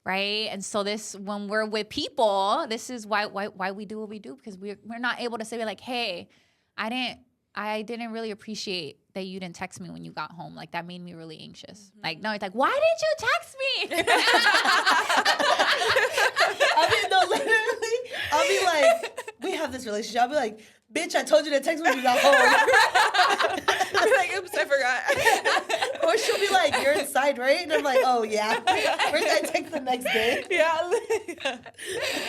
Right? And so when we're with people, this is why we do what we do, because we're not able to say like, hey, I didn't really appreciate that you didn't text me when you got home. Like, that made me really anxious. Mm-hmm. Like, no, it's like, why didn't you text me? I'll be like, we have this relationship. I'll be like, bitch, I told you to text me when you got home. I'll be like, oops, I forgot. Or she'll be like, you're inside, right? And I'm like, oh, yeah. First I text the next day. Yeah.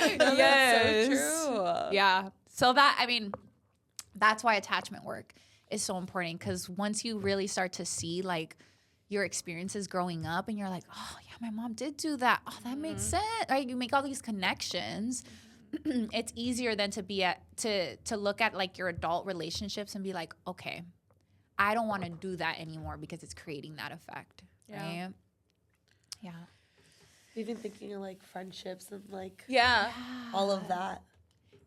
Yes. That's so true. Yeah. So that's why attachment work is so important, because once you really start to see like your experiences growing up and you're like, oh yeah, my mom did do that. Oh, that makes sense. Right? You make all these connections. It's easier than to look at like your adult relationships and be like, okay, I don't want to do that anymore because it's creating that effect. Yeah. Right? Yeah. Even thinking of like friendships and like all of that.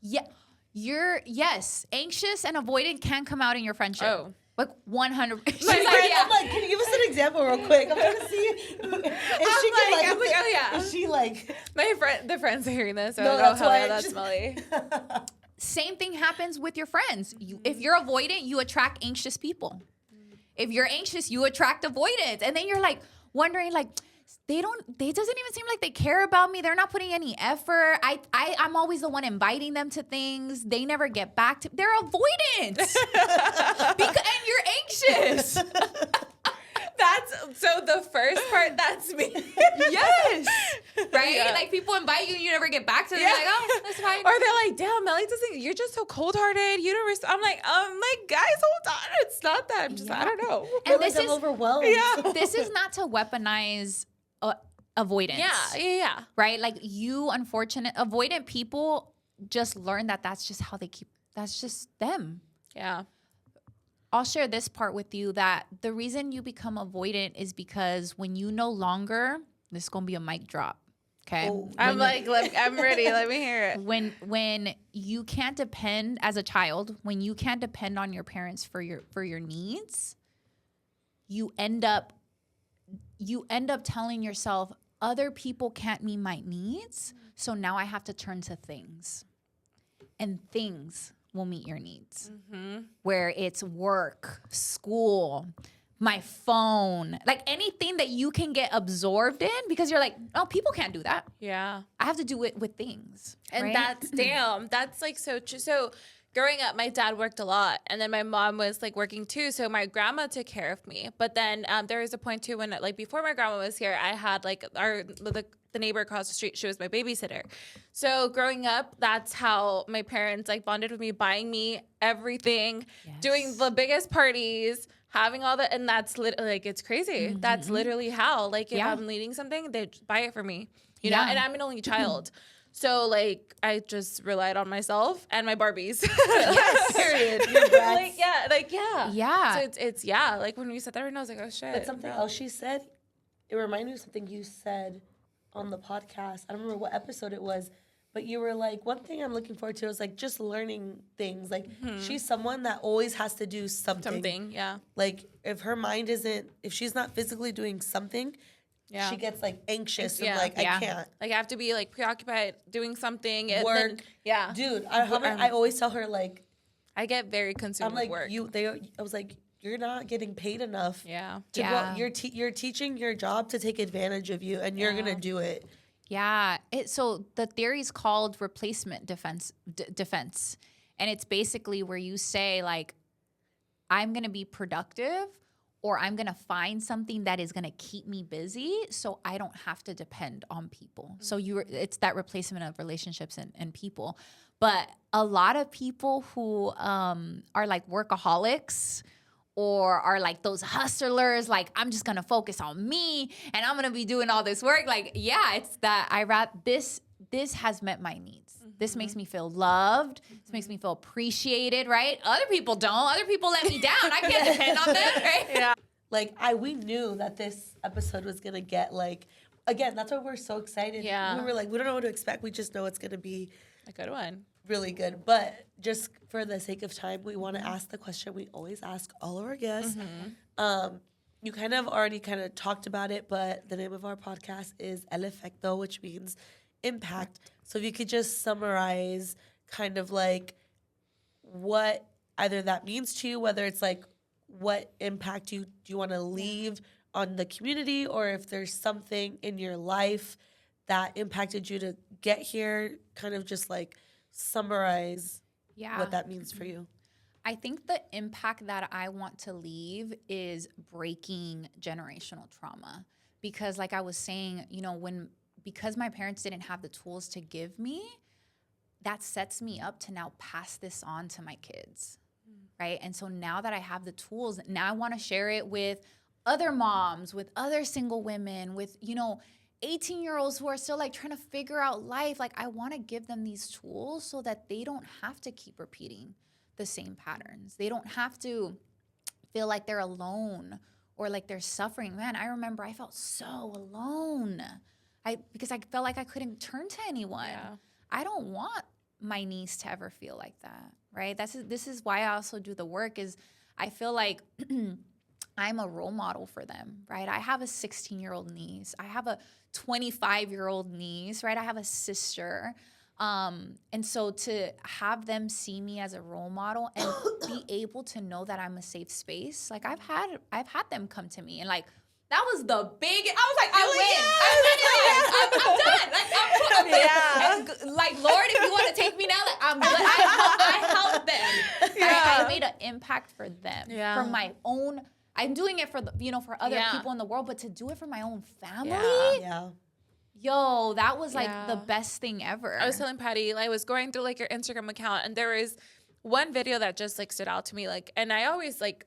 Yeah. Yes, anxious and avoidant can come out in your friendship. Oh. Like 100%. She's like, I'm like, can you give us an example real quick? I'm trying to see Is she like the friends are hearing this. No, that's why that's Molly. Same thing happens with your friends. If you're avoidant, you attract anxious people. If you're anxious, you attract avoidance. And then you're like wondering like, they doesn't even seem like they care about me. They're not putting any effort. I'm always the one inviting them to things. They never get back to, they're avoidant. And you're anxious. So the first part, that's me. Yes. Right? Yeah. Like people invite you and you never get back to them. They're like, oh, that's fine. Or they're like, damn, Melly you're just so cold-hearted. You don't I'm like, guys, hold on. It's not that. I'm just, I don't know. And this is overwhelmed. Yeah. This is not to weaponize avoidance. Yeah. Right? Like avoidant people just learn that that's just how they that's just them. Yeah. I'll share this part with you, that the reason you become avoidant is because when you no longer, this is going to be a mic drop. Okay. Oh, I'm ready. Let me hear it. When you can't depend as a child, when you can't depend on your parents for your needs, you end up telling yourself, other people can't meet my needs, so now I have to turn to things. And things will meet your needs. Mm-hmm. Where it's work, school, my phone, like anything that you can get absorbed in, because you're like, oh, people can't do that. Yeah. I have to do it with things. And right? that's like so true. So growing up, my dad worked a lot, and then my mom was like working too. So my grandma took care of me. But then there was a point too when like before my grandma was here, I had like the neighbor across the street. She was my babysitter. So growing up, that's how my parents like bonded with me, buying me everything, doing the biggest parties, having all that. And that's like, it's crazy. That's literally how, like, if I'm needing something, they buy it for me, you know, and I'm an only child. So, like, I just relied on myself and my Barbies. Yes, period. Your brats. Yeah. So it's like, when we said that right now, I was like, oh, shit. But something else she said, it reminded me of something you said on the podcast. I don't remember what episode it was, but you were like, one thing I'm looking forward to is, like, just learning things. Like, she's someone that always has to do something. Like, if her mind isn't, if she's not physically doing something, she gets, like, anxious and, like, I can't. Like, I have to be, like, preoccupied doing something. And work. Then, Dude, I always tell her, like. I get very consumed with work. I was like, you're not getting paid enough. You're teaching your job to take advantage of you, and you're going to do it. Yeah. So the theory is called replacement defense. And it's basically where you say, like, I'm going to be productive, or I'm going to find something that is going to keep me busy so I don't have to depend on people. So it's that replacement of relationships and people. But a lot of people who are like workaholics or are like those hustlers, like, I'm just going to focus on me and I'm going to be doing all this work. Like, it's that this has met my needs. This makes me feel loved. This makes me feel appreciated, right? Other people don't. Other people let me down. I can't depend on them, right? Yeah. Like, we knew that this episode was going to get, like, again, that's why we're so excited. Yeah. We were like, we don't know what to expect. We just know it's going to be a good one. Really good. But just for the sake of time, we want to ask the question we always ask all of our guests. You kind of already talked about it, but the name of our podcast is El Efecto, which means impact. So if you could just summarize kind of like what either that means to you, whether it's like what impact do you want to leave on the community, or if there's something in your life that impacted you to get here, kind of just like summarize what that means for you. I think the impact that I want to leave is breaking generational trauma. Because like I was saying, you know, because my parents didn't have the tools to give me, that sets me up to now pass this on to my kids, right? And so now that I have the tools, now I want to share it with other moms, with other single women, with, 18-year-olds who are still like trying to figure out life. Like, I want to give them these tools so that they don't have to keep repeating the same patterns. They don't have to feel like they're alone or like they're suffering. Man, I remember I felt so alone. Because I felt like I couldn't turn to anyone. Yeah. I don't want my niece to ever feel like that, right? This is why I also do the work, is I feel like I'm a role model for them, right? I have a 16-year-old niece. I have a 25-year-old niece, right? I have a sister. And so to have them see me as a role model and be able to know that I'm a safe space, like I've had them come to me and like, that was the big. I was like, I win. I'm done. Like, I'm Lord, if you want to take me now, like, I'm good. I helped them. I made an impact for them. Yeah. For my own. I'm doing it for for other people in the world, but to do it for my own family. Yeah. Yo, that was like the best thing ever. I was telling Patty, I was going through like your Instagram account, and there was one video that just like stood out to me. Like, and I always like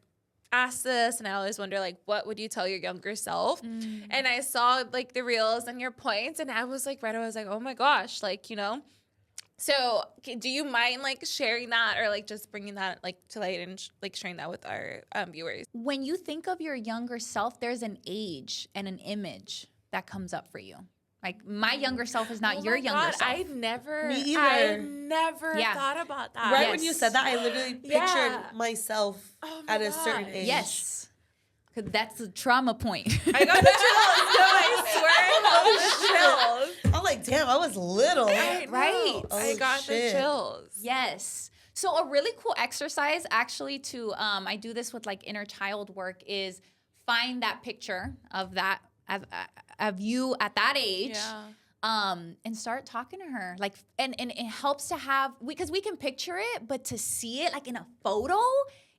ask this, and I always wonder, like, what would you tell your younger self? And I saw like the reels and your points, and I was like, oh my gosh, like, So do you mind like sharing that, or like just bringing that like to light and like sharing that with our viewers? When you think of your younger self, there's an age and an image that comes up for you. Like, my younger self is not your younger self. I never thought about that. Right when you said that, I literally pictured myself at a certain age. Yes. Because that's the trauma point. I got the chills. No, I swear. I'm like, damn, I was little. Right. I got the chills. Yes. So a really cool exercise actually to, I do this with like inner child work, is find that picture of that, of you at that age, and start talking to her. Like, and it helps to have, because we can picture it, but to see it like in a photo,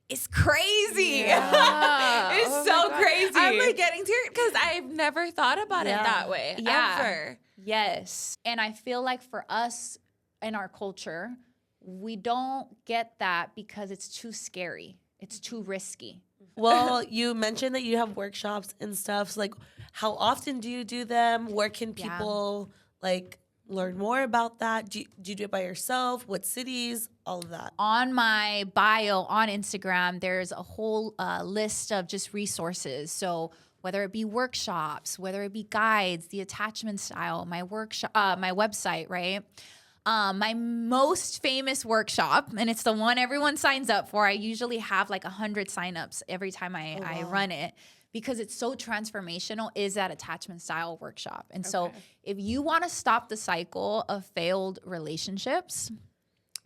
it's crazy. Yeah. It's so crazy. I'm like getting teary because I've never thought about it that way. Yeah. Ever. Yes. And I feel like for us in our culture, we don't get that because it's too scary. It's too risky. Well, you mentioned that you have workshops and stuff. So, like, how often do you do them? Where can people, like, learn more about that? Do you do it by yourself? What cities? All of that. On my bio on Instagram, there's a whole list of just resources. So whether it be workshops, whether it be guides, the attachment style, my workshop, my website, right? My most famous workshop, and it's the one everyone signs up for. I usually have like 100 signups every time I run it, because it's so transformational, is that attachment style workshop. And so if you want to stop the cycle of failed relationships,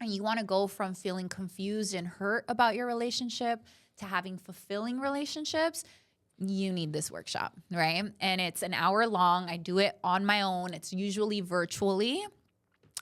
and you want to go from feeling confused and hurt about your relationship to having fulfilling relationships, you need this workshop, right? And it's an hour long. I do it on my own. It's usually virtually.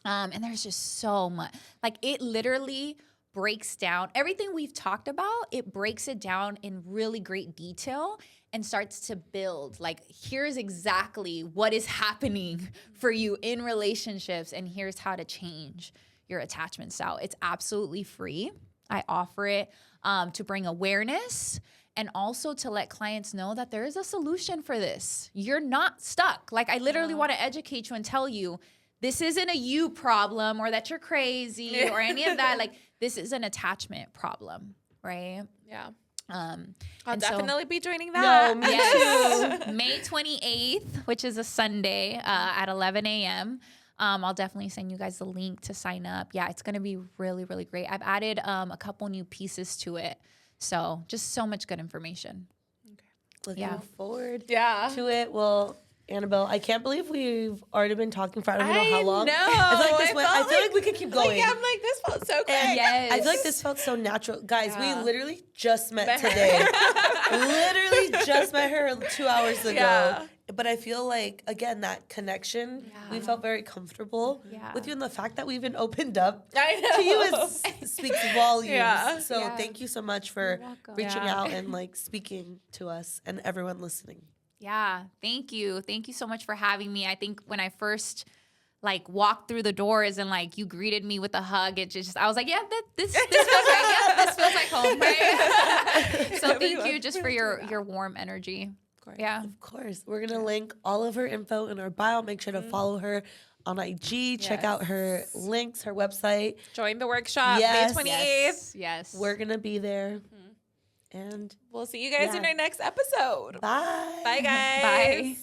And there's just so much. Like, it literally breaks down everything we've talked about. It breaks it down in really great detail and starts to build. Like, here's exactly what is happening for you in relationships, and here's how to change your attachment style. It's absolutely free. I offer it to bring awareness and also to let clients know that there is a solution for this. You're not stuck. Like, I literally want to educate you and tell you, this isn't a you problem or that you're crazy or any of that. Like, this is an attachment problem, right? Yeah. I'll definitely be joining that. No, me too. May 28th, which is a Sunday at 11 a.m. I'll definitely send you guys the link to sign up. Yeah, it's going to be really, really great. I've added a couple new pieces to it. So just so much good information. Looking forward Yeah. to it. Well, Anabell, I can't believe we've already been talking for I don't know how long. No, I feel like we could keep going. I'm like, this felt so quick. Yes. I feel like this felt so natural. Guys, we literally just met today. Literally just met her 2 hours ago. Yeah. But I feel like, again, that connection, we felt very comfortable with you. And the fact that we even opened up to you speaks volumes. Yeah. So thank you so much for reaching out and like speaking to us and everyone listening. Yeah, thank you. Thank you so much for having me. I think when I first like walked through the doors and like you greeted me with a hug, it just, I was like, yeah, this feels right. Yeah, this feels like home, right? So thank you just for your warm energy. Yeah. Of course. We're going to link all of her info in our bio. Make sure to follow her on IG. Check out her links, her website. Join the workshop Yes. May 28th. Yes. We're going to be there. And we'll see you guys in our next episode. bye. Bye, guys. Bye.